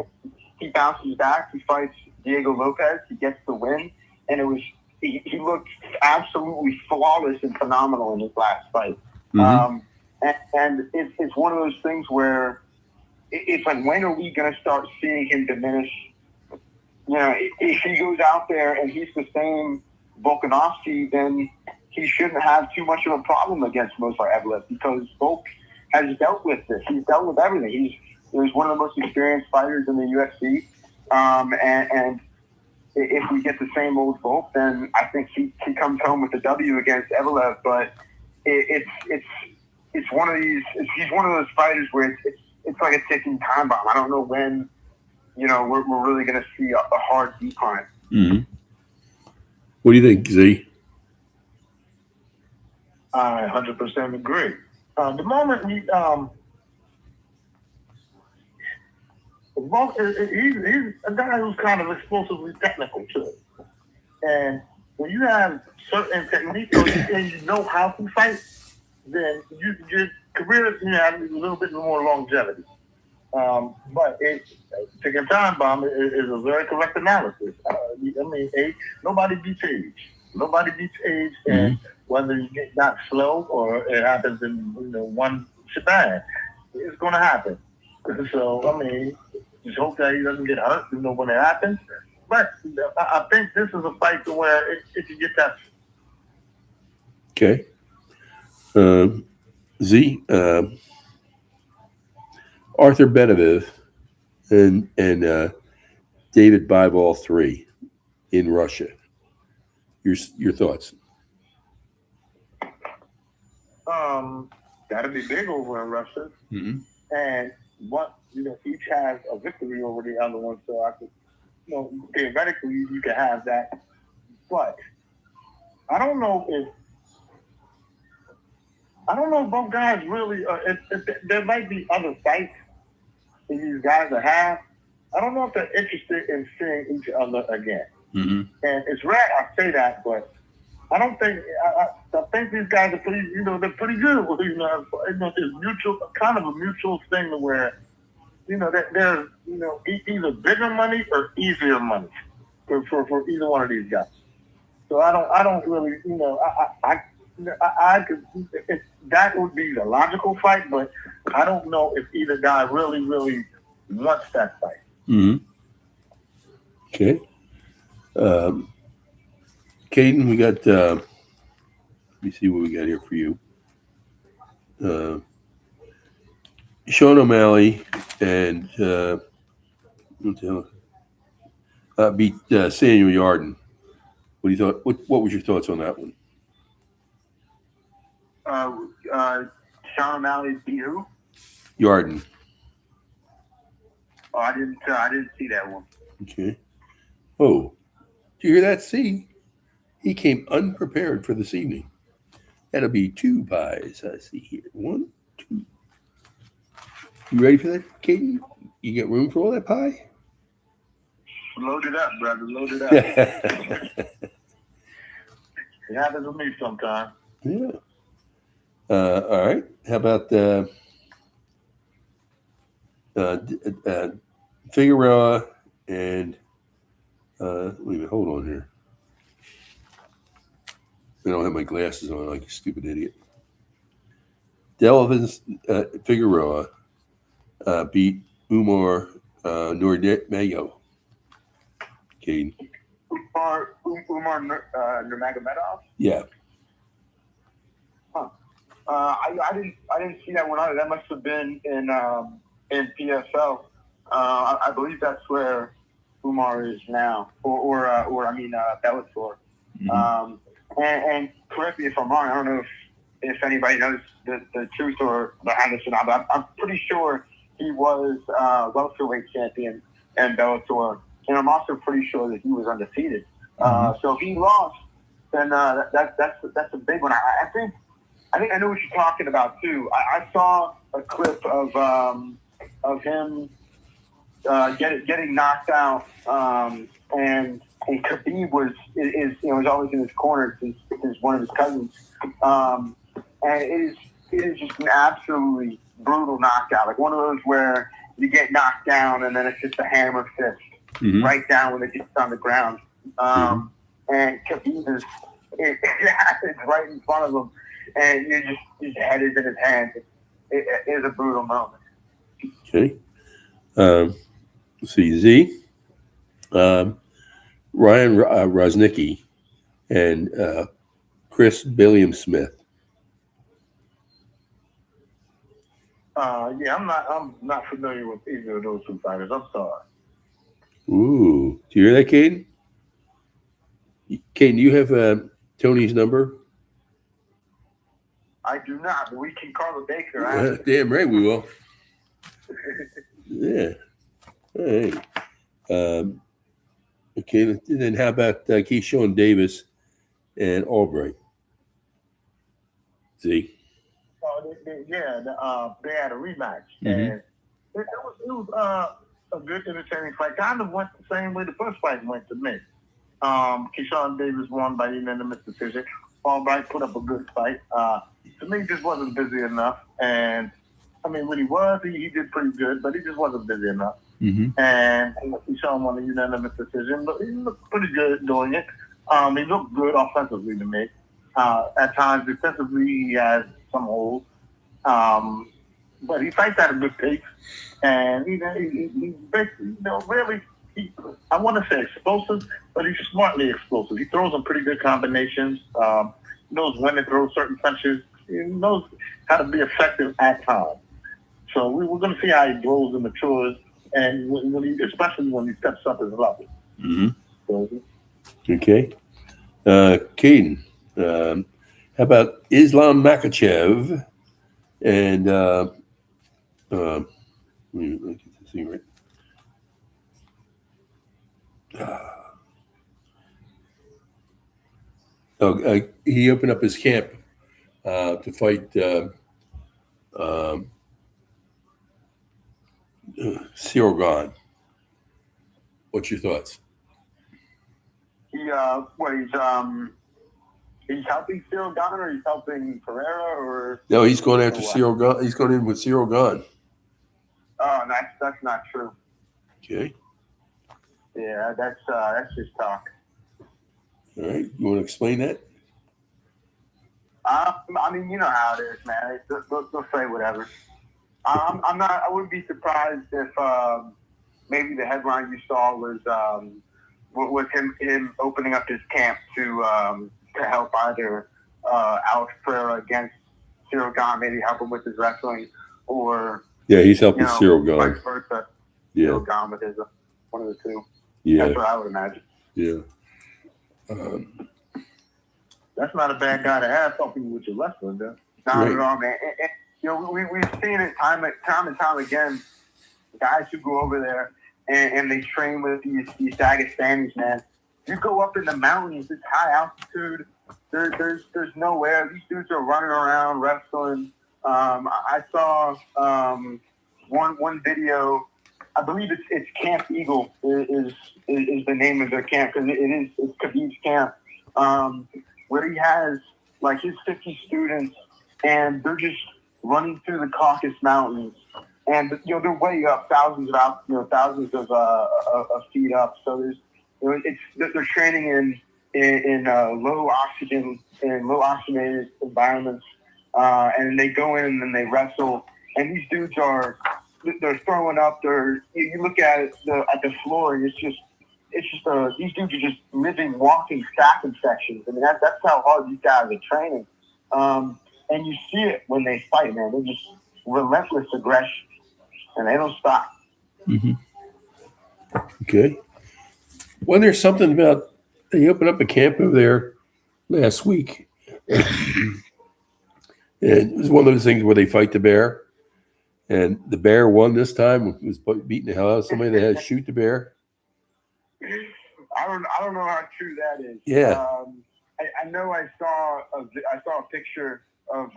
he bounces back. He fights Diego Lopez. He gets the win. And he looked absolutely flawless and phenomenal in his last fight. Mm-hmm. And it's one of those things where it's like, when are we going to start seeing him diminish? You know, if he goes out there and he's the same Volkanovski, then he shouldn't have too much of a problem against Mozart Evelev, because Volk has dealt with this. He's dealt with everything. He's one of the most experienced fighters in the UFC. And if we get the same old Volk, then I think he comes home with a W against Evelev. But it's one of these. He's one of those fighters where it's like a ticking time bomb. I don't know when, you know, we're really going to see a hard decline. Mm-hmm. What do you think, Z? I 100% agree. The moment he's a guy who's kind of explosively technical too. And when you have certain techniques and you know how to fight, then your career have a little bit more longevity. But taking time bomb is a very correct analysis. I mean, nobody beats age. Nobody beats age, and whether you get not slow or it happens in one shebang, it's going to happen. So I mean, just hope that he doesn't get hurt. When it happens. But I think this is a fight to where it can get that. Okay. Z. Arthur Beterbiev and David Bivol 3 in Russia. Your thoughts? That'll be big over in Russia. Mm-hmm. And each has a victory over the other one, so I could, theoretically you could have that. But I don't know if both guys really. There might be other fights that these guys will have. I don't know if they're interested in seeing each other again. Mm-hmm. And it's rare I say that, but I don't think I think these guys are pretty. They're pretty good. It's mutual, kind of a mutual thing where there's either bigger money or easier money for either one of these guys. So I don't really I could, that would be the logical fight, but I don't know if either guy really wants that fight. Mm-hmm. Okay. Caden, we got. Let me see what we got here for you. Sean O'Malley and beat Samuel Yarden. What do you thought? What was your thoughts on that one? Sean O'Malley beat who? Yarden. Oh, I didn't see that one. Okay. Oh, do you hear that? See, he came unprepared for this evening. That'll be 2 pies. I see here. 1, 2. You ready for that, Caden? You got room for all that pie? Load it up, brother. Load it up. It happens with me sometimes. Yeah. All right. How about Figueroa and wait a minute, hold on here. I don't have my glasses on like a stupid idiot. Delvin Figueroa beat Umar Nurmagomedov. Caden. Umar Nurmagomedov. Yeah. Huh. I didn't see that one either. That must have been in PSL. I believe that's where Umar is now, or I mean Bellator. Mm-hmm. And correct me if I'm wrong. I don't know if anybody knows the truth or behind this or not, but I'm pretty sure he was welterweight champion in Bellator, and I'm also pretty sure that he was undefeated. So if he lost, then that's a big one. I think I know what you're talking about too. I saw a clip of him getting knocked out, and Khabib was always in his corner since one of his cousins, and it is just an absolutely brutal knockout, like one of those where you get knocked down and then it's just a hammer fist right down when it gets on the ground, and Khabib is it's right in front of him, and his head is in his hands. It is a brutal moment. Okay. Let's see, Z. Ryan Rosnicki and Chris Billiam Smith. Yeah, I'm not familiar with either of those two fighters. I'm sorry. Ooh, do you hear that, Caden? Caden, do you have Tony's number? I do not, but we can call the Baker. Damn right we will. Yeah. All right. Okay, then how about Keyshawn Davis and Albright? See? They had a rematch, and it was a good, entertaining fight. Kind of went the same way the first fight went to me. Keyshawn Davis won by unanimous decision. Albright put up a good fight. To me, just wasn't busy enough, and I mean, when he was, he did pretty good, but he just wasn't busy enough. And Keyshawn won a unanimous decision, but he looked pretty good doing it. He looked good offensively to me. At times, defensively, he has some holes. But he fights at a good pace. And he basically, really, I want to say explosive, but he's smartly explosive. He throws some pretty good combinations. He knows when to throw certain punches. He knows how to be effective at times. So we're going to see how he grows and matures, and especially when he steps up his level. So, okay. Caden, how about Islam Makhachev and let me get this thing right. He opened up his camp to fight Cyril Gahn. What's your thoughts? He's helping Cyril Gahn, or he's helping Pereira, or No, he's going after Cyril Gahn. He's going in with Cyril Gahn. Oh, that's not true. Okay. Yeah, that's just talk. All right, you want to explain that? I mean, you know how it is, man. They'll say whatever. I'm not. I wouldn't be surprised if maybe the headline you saw was him opening up his camp to help either Alex Pereira against Cyril Gahn, maybe help him with his wrestling, or he's helping Cyril Gahn. Vice versa. Yeah, Cyril Gahn with his one of the two. Yeah, that's what I would imagine. Yeah. That's not a bad guy to have helping with your wrestling, though. Not at all, man. And, we've seen it time and time again. Guys who go over there and they train with these Dagestanis, man. You go up in the mountains, it's high altitude. There's nowhere. These dudes are running around wrestling. I saw one video. I believe it's Camp Eagle is the name of their camp, because it's Khabib's camp, where he has like his 50 students, and they're just running through the Caucasus Mountains, and they're way up, thousands of feet up. So there's, they're training in low oxygenated environments, and they go in and they wrestle. And these dudes they're throwing up. You look at the floor, and it's just these dudes are just living, walking stack infections. I mean, that's how hard these guys are training. And you see it when they fight, man. They're just relentless aggression, and they don't stop. Mm-hmm. Okay. Well, there's something about they opened up a camp over there last week. And it was one of those things where they fight the bear. And the bear won this time. Was beating the hell out of somebody that had to shoot the bear. I don't know how true that is. Yeah. I know I saw a picture of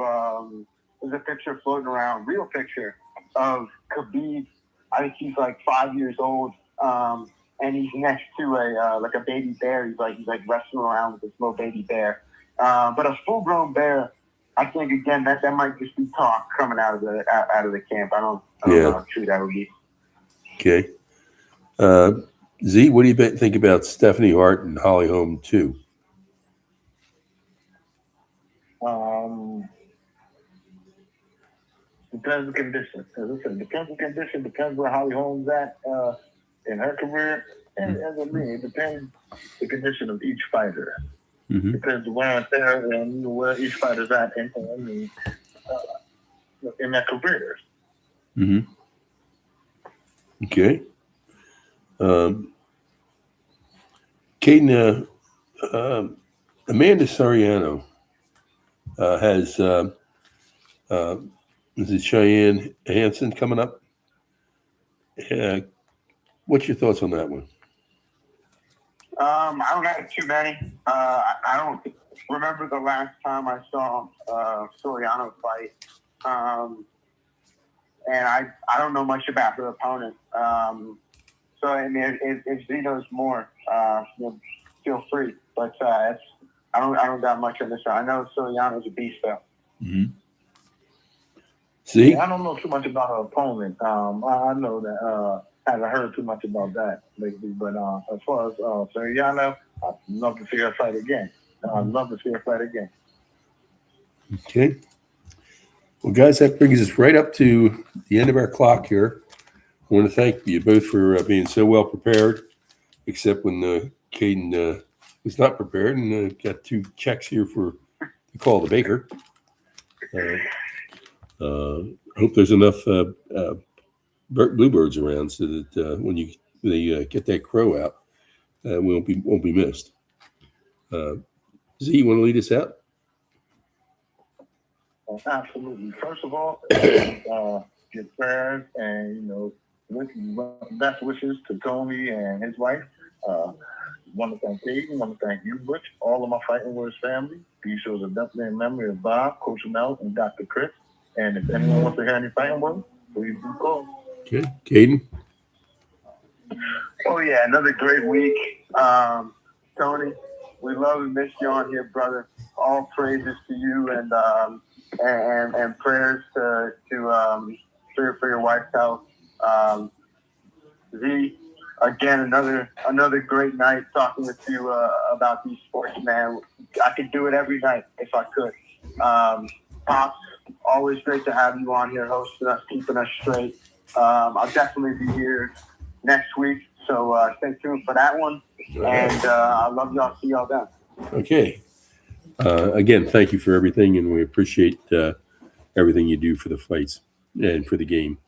there's a picture floating around, real picture of Khabib. I think he's like 5 years old, and he's next to a baby bear. He's like wrestling around with this little baby bear. But a full grown bear, I think again that might just be talk coming out of the camp. I don't know how true that would be. Okay. Z, what do you think about Stephanie Hart and Holly Holm too? Depends on condition. As I said, depends on condition. Depends where Holly Holm's at in her career, and as I mean, it depends the condition of each fighter. Mm-hmm. Depends where and there and where each fighter's at in their careers. Mm-hmm. Okay. Caden, Amanda Soriano has is it Cheyenne Hansen coming up? What's your thoughts on that one? I don't have too many. I don't remember the last time I saw Soriano fight, and I don't know much about her opponent. So I mean, if Z knows more, feel free. But I don't got much on this one. I know Soriano's a beast though. Mm-hmm. See, I don't know too much about her opponent. I know that I haven't heard too much about that lately. But as far as Soriano, I'd love to see her fight again. Okay. Well, guys, that brings us right up to the end of our clock here. I want to thank you both for being so well prepared, except when Caden was not prepared and got 2 checks here to call the baker. I hope there's enough bluebirds around so that when they get that crow out, won't be missed. Z, you want to lead us out? Absolutely. First of all, get prayers and best wishes to Tony and his wife. Want to thank Caden. Want to thank you, Butch. All of my Fighting Words family. These shows are definitely in memory of Bob, Coach Mel, and Dr. Chris. And if anyone wants to hear any Fighting Words, please do call. Okay, Caden. Oh yeah, another great week. Tony, we love and miss you on here, brother. All praises to you and prayers to for your wife's health. Z, again, another great night talking with you about these sports, man. I could do it every night if I could. Pops, always great to have you on here hosting us, keeping us straight. I'll definitely be here next week, so stay tuned for that one. And I love y'all. See y'all then. Okay. Again, thank you for everything, and we appreciate everything you do for the fights and for the game.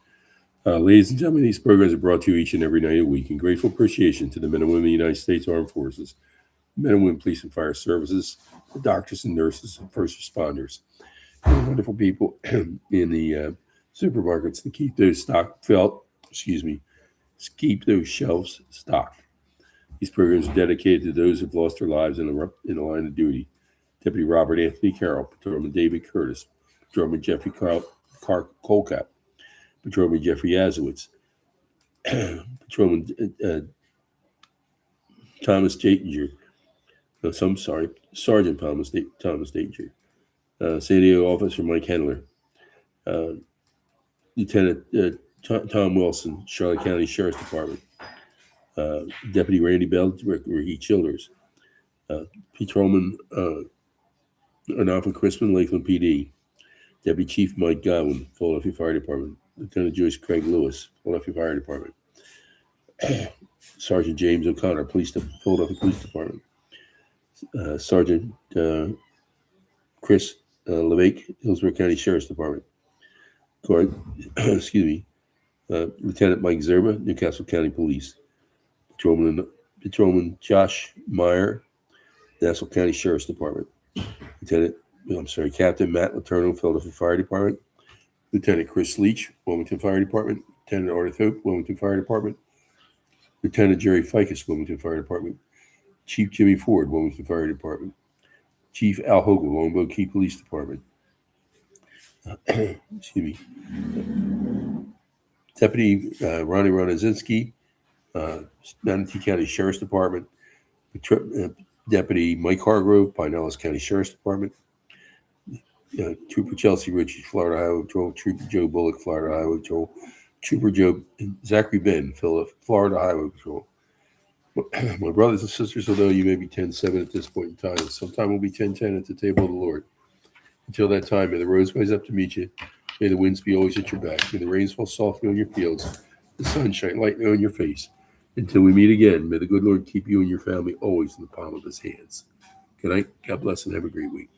Ladies and gentlemen, these programs are brought to you each and every night of the week in grateful appreciation to the men and women of the United States Armed Forces, men and women police and fire services, the doctors and nurses and first responders, and the wonderful people in the supermarkets to keep those keep those shelves stocked. These programs are dedicated to those who've lost their lives in the line of duty. Deputy Robert Anthony Carroll, Patrolman David Curtis, Patrolman Jeffrey Colcap, Patrolman Jeffrey Yazowitz, Patrolman Thomas Datinger. No, Sergeant Thomas Datinger. San Diego Officer Mike Hendler, Lieutenant Tom Wilson, Charlotte County Sheriff's Department. Deputy Randy Bell, Ricky Childers. Patrolman Arnolfo Crispin, Lakeland PD. Deputy Chief Mike Godwin, Philadelphia Fire Department. Lieutenant Joyce Craig Lewis, Philadelphia Fire Department. Sergeant James O'Connor, Philadelphia Police Department. Sergeant Chris LeVake, Hillsborough County Sheriff's Department. Excuse me. Lieutenant Mike Zerba, Newcastle County Police. Patrolman Josh Meyer, Nassau County Sheriff's Department. Captain Matt Letourneau, Philadelphia Fire Department. Lieutenant Chris Leach, Wilmington Fire Department. Lieutenant Arthur Hope, Wilmington Fire Department. Lieutenant Jerry Ficus, Wilmington Fire Department. Chief Jimmy Ford, Wilmington Fire Department. Chief Al Hogle, Longboat Key Police Department. Excuse me. Deputy Ronnie Ronazinski, Manatee County Sheriff's Department. Deputy Mike Hargrove, Pinellas County Sheriff's Department. Trooper Chelsea Ritchie, Florida Highway Patrol. Trooper Joe Bullock, Florida Highway Patrol. Trooper Zachary Ben, Florida Highway Patrol. My brothers and sisters, although you may be 10-7 at this point in time, sometime we'll be 10-10 at the table of the Lord. Until that time, may the roads rise up to meet you. May the winds be always at your back. May the rains fall softly on your fields. The sun shine lightly on your face. Until we meet again, may the good Lord keep you and your family always in the palm of his hands. Good night. God bless and have a great week.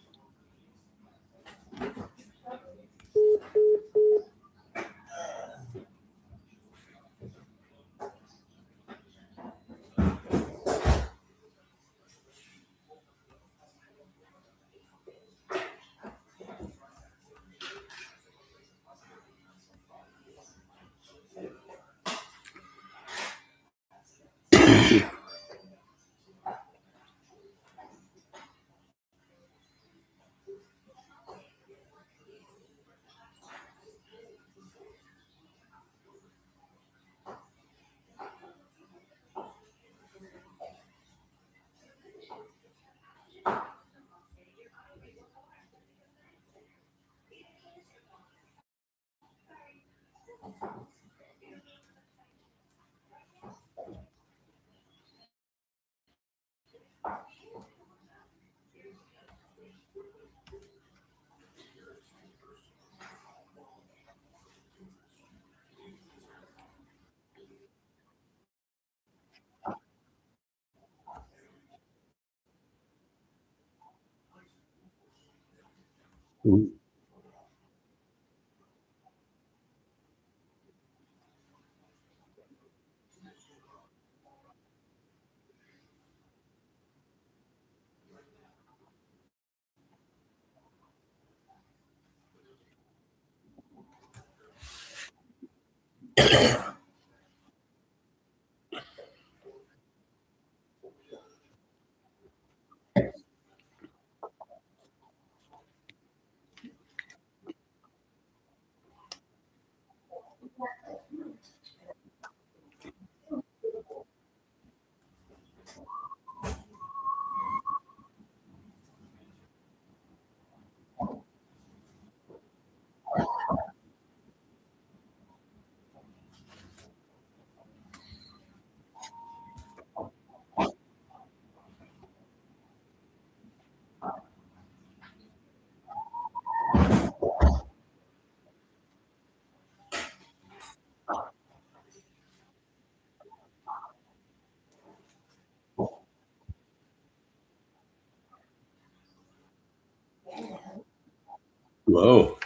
Whoa.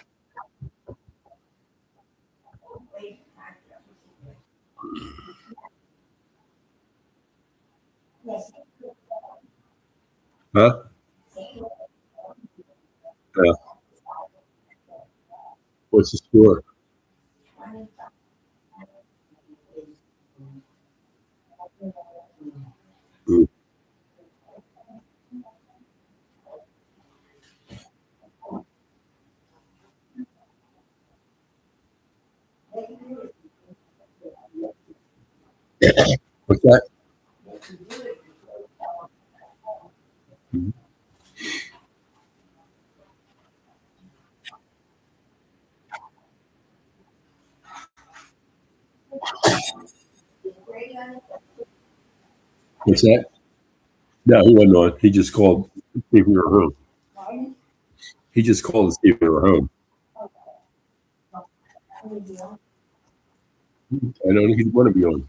Huh? Yeah. What's the score? Mm. What's that? Mhm. What's that? No, he wasn't on. He just called to see if we were home. He just called to see if we were home. I don't think he'd want to be on.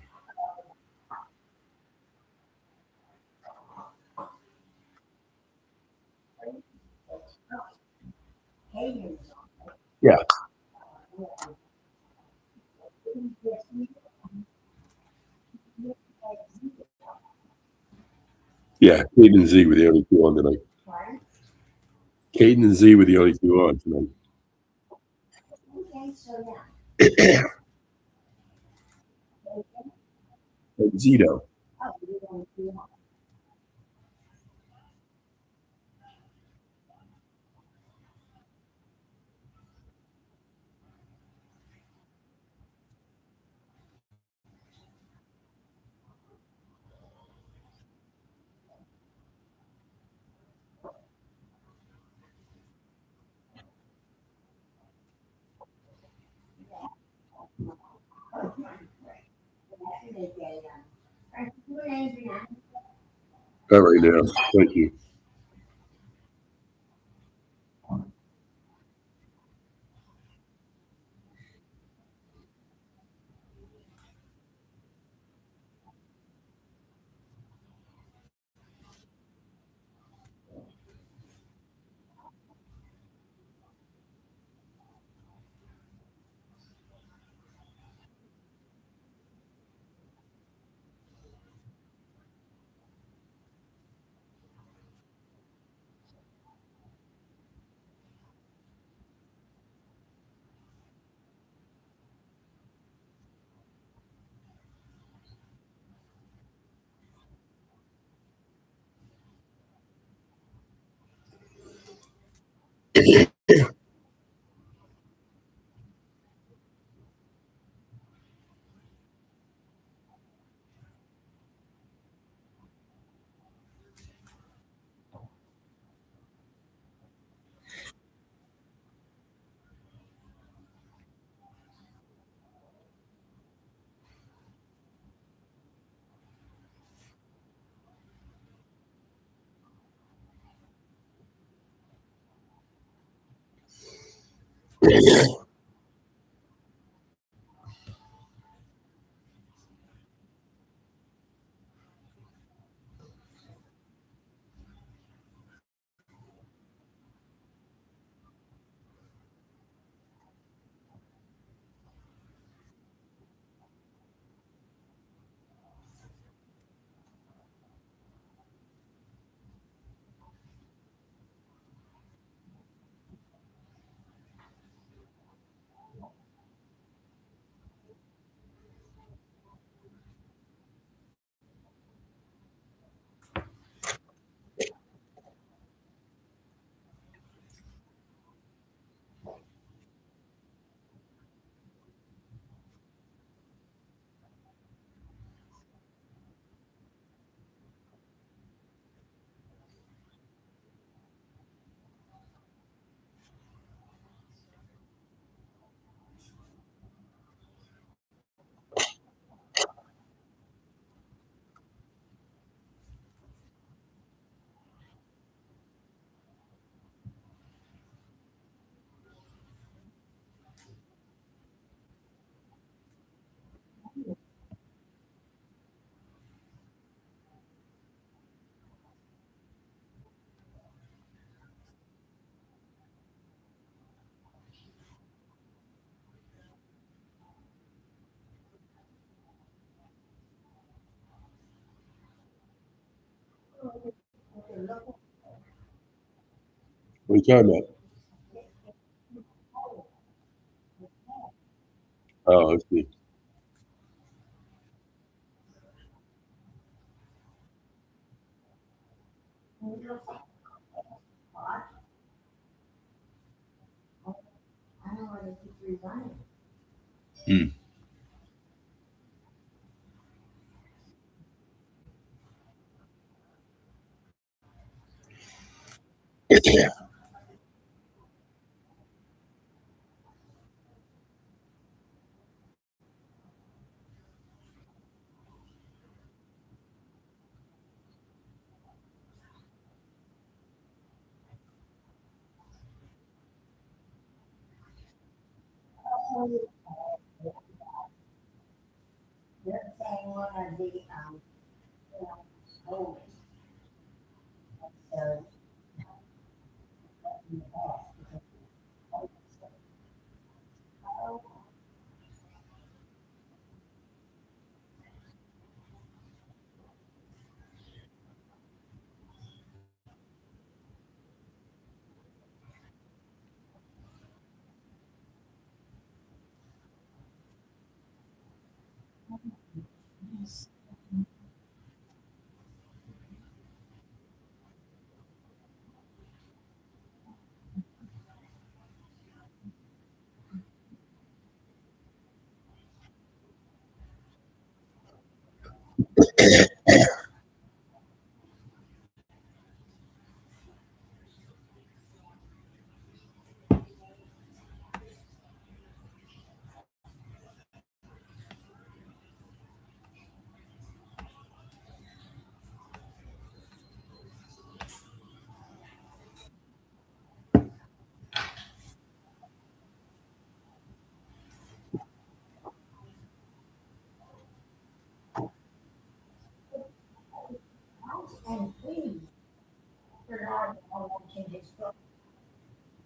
Yeah. Yeah. Kate and Z were the only two on tonight. Kate and Z were the only two on tonight. And Zito. All right now. Thank you. What are you talking about? Oh, I see. Hmm.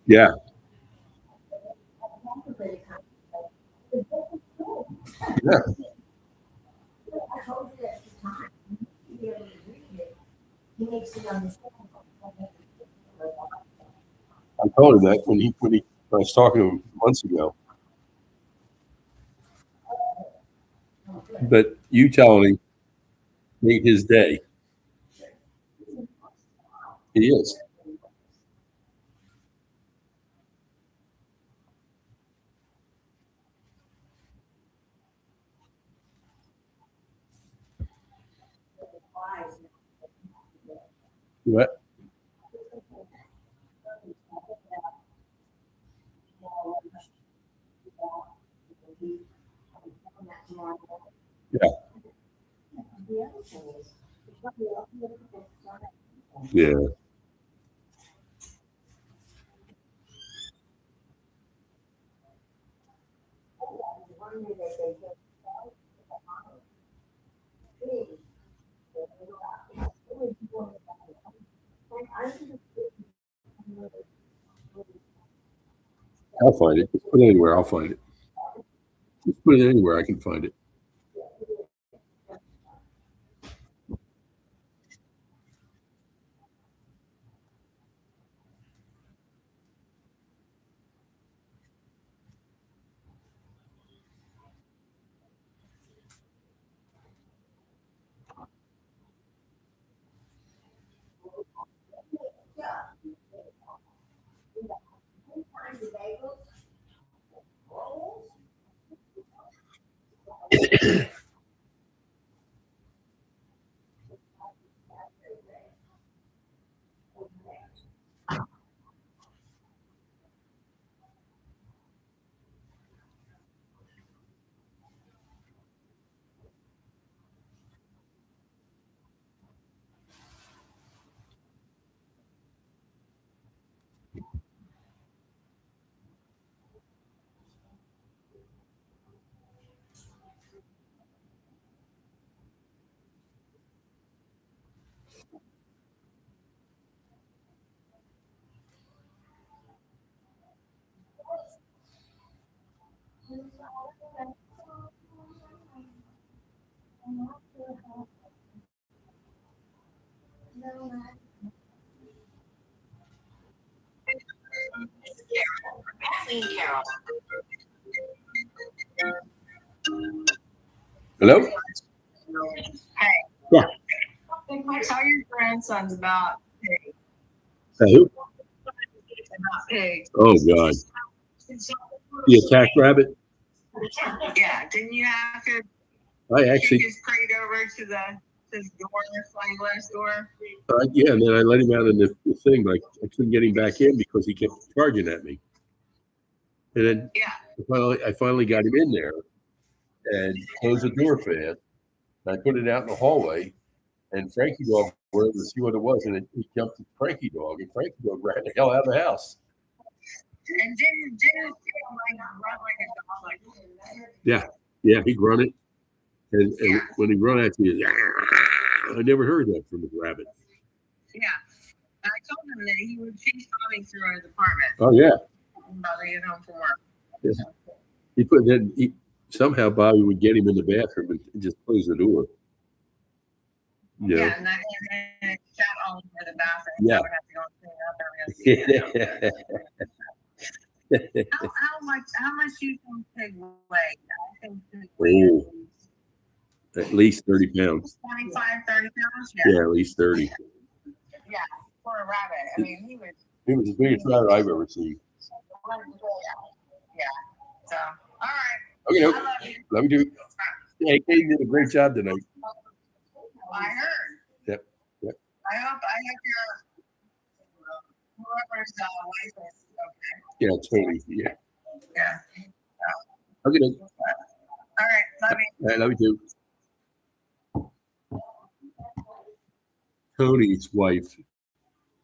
Yeah. Yeah. I told him that when I was talking to him months ago. But you telling him made his day. He is. What? Yeah. Yeah. I'll find it. Just put it anywhere. I'll find it. Just put it anywhere. I can find it. Hello? Yeah. Tell your grandsons about Who? pigs. Oh God. The attack rabbit. Yeah, didn't you have to I actually. just prayed over to the door, sliding glass door? Yeah, and then I let him out in the thing, but I couldn't get him back in because he kept charging at me. And then Yeah. I finally got him in there and closed the door fast. And I put it out in the hallway, and Frankie Dog wanted to see what it was, and he jumped at Frankie Dog, and Frankie Dog ran the hell out of the house. And didn't like run like a dog, like Yeah, he'd run it, and when he run at you, I never heard that from a rabbit. yeah. I told him that he would chase Bobby through our apartment. Oh yeah, Bobby get home from work. yeah. Somehow Bobby would get him in the bathroom and just close the door. You know? Yeah, and it shot all over the bathroom. Yeah. So I would have to go and clean up every other how much do you think Pig weigh? I think Pig weighs at least 30 pounds. 25, 30 pounds. Yeah, at least 30. Yeah, for a rabbit. I mean, he was the biggest rabbit I've ever seen. Yeah. So, all right. Okay, I love you. love you too. Yeah, Katie did a great job tonight. I heard. Yep. I hope whoever's wife is okay. Yeah, Tony. Yeah. Yeah. Okay. All right. Love you. I love you too. Tony's wife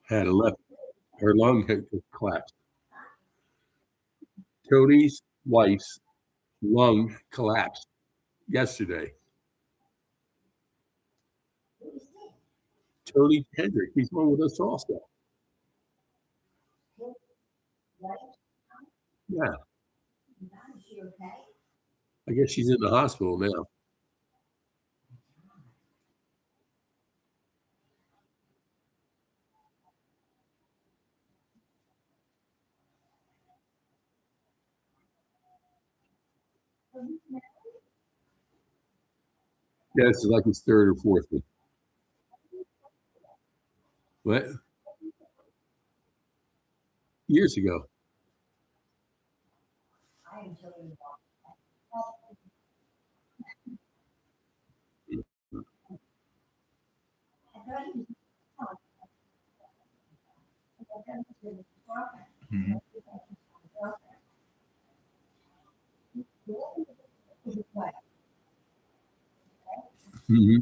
had her lung had collapsed. Tony's wife's lung collapsed yesterday. Tony Hendrick, he's on with us also. Yeah. I guess she's in the hospital now. Yeah, this is like his third or fourth one. What? Years ago. Mm-hmm. Mm-hmm.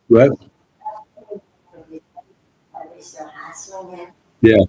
Right? Yeah.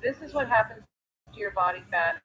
This is what happens to your body fat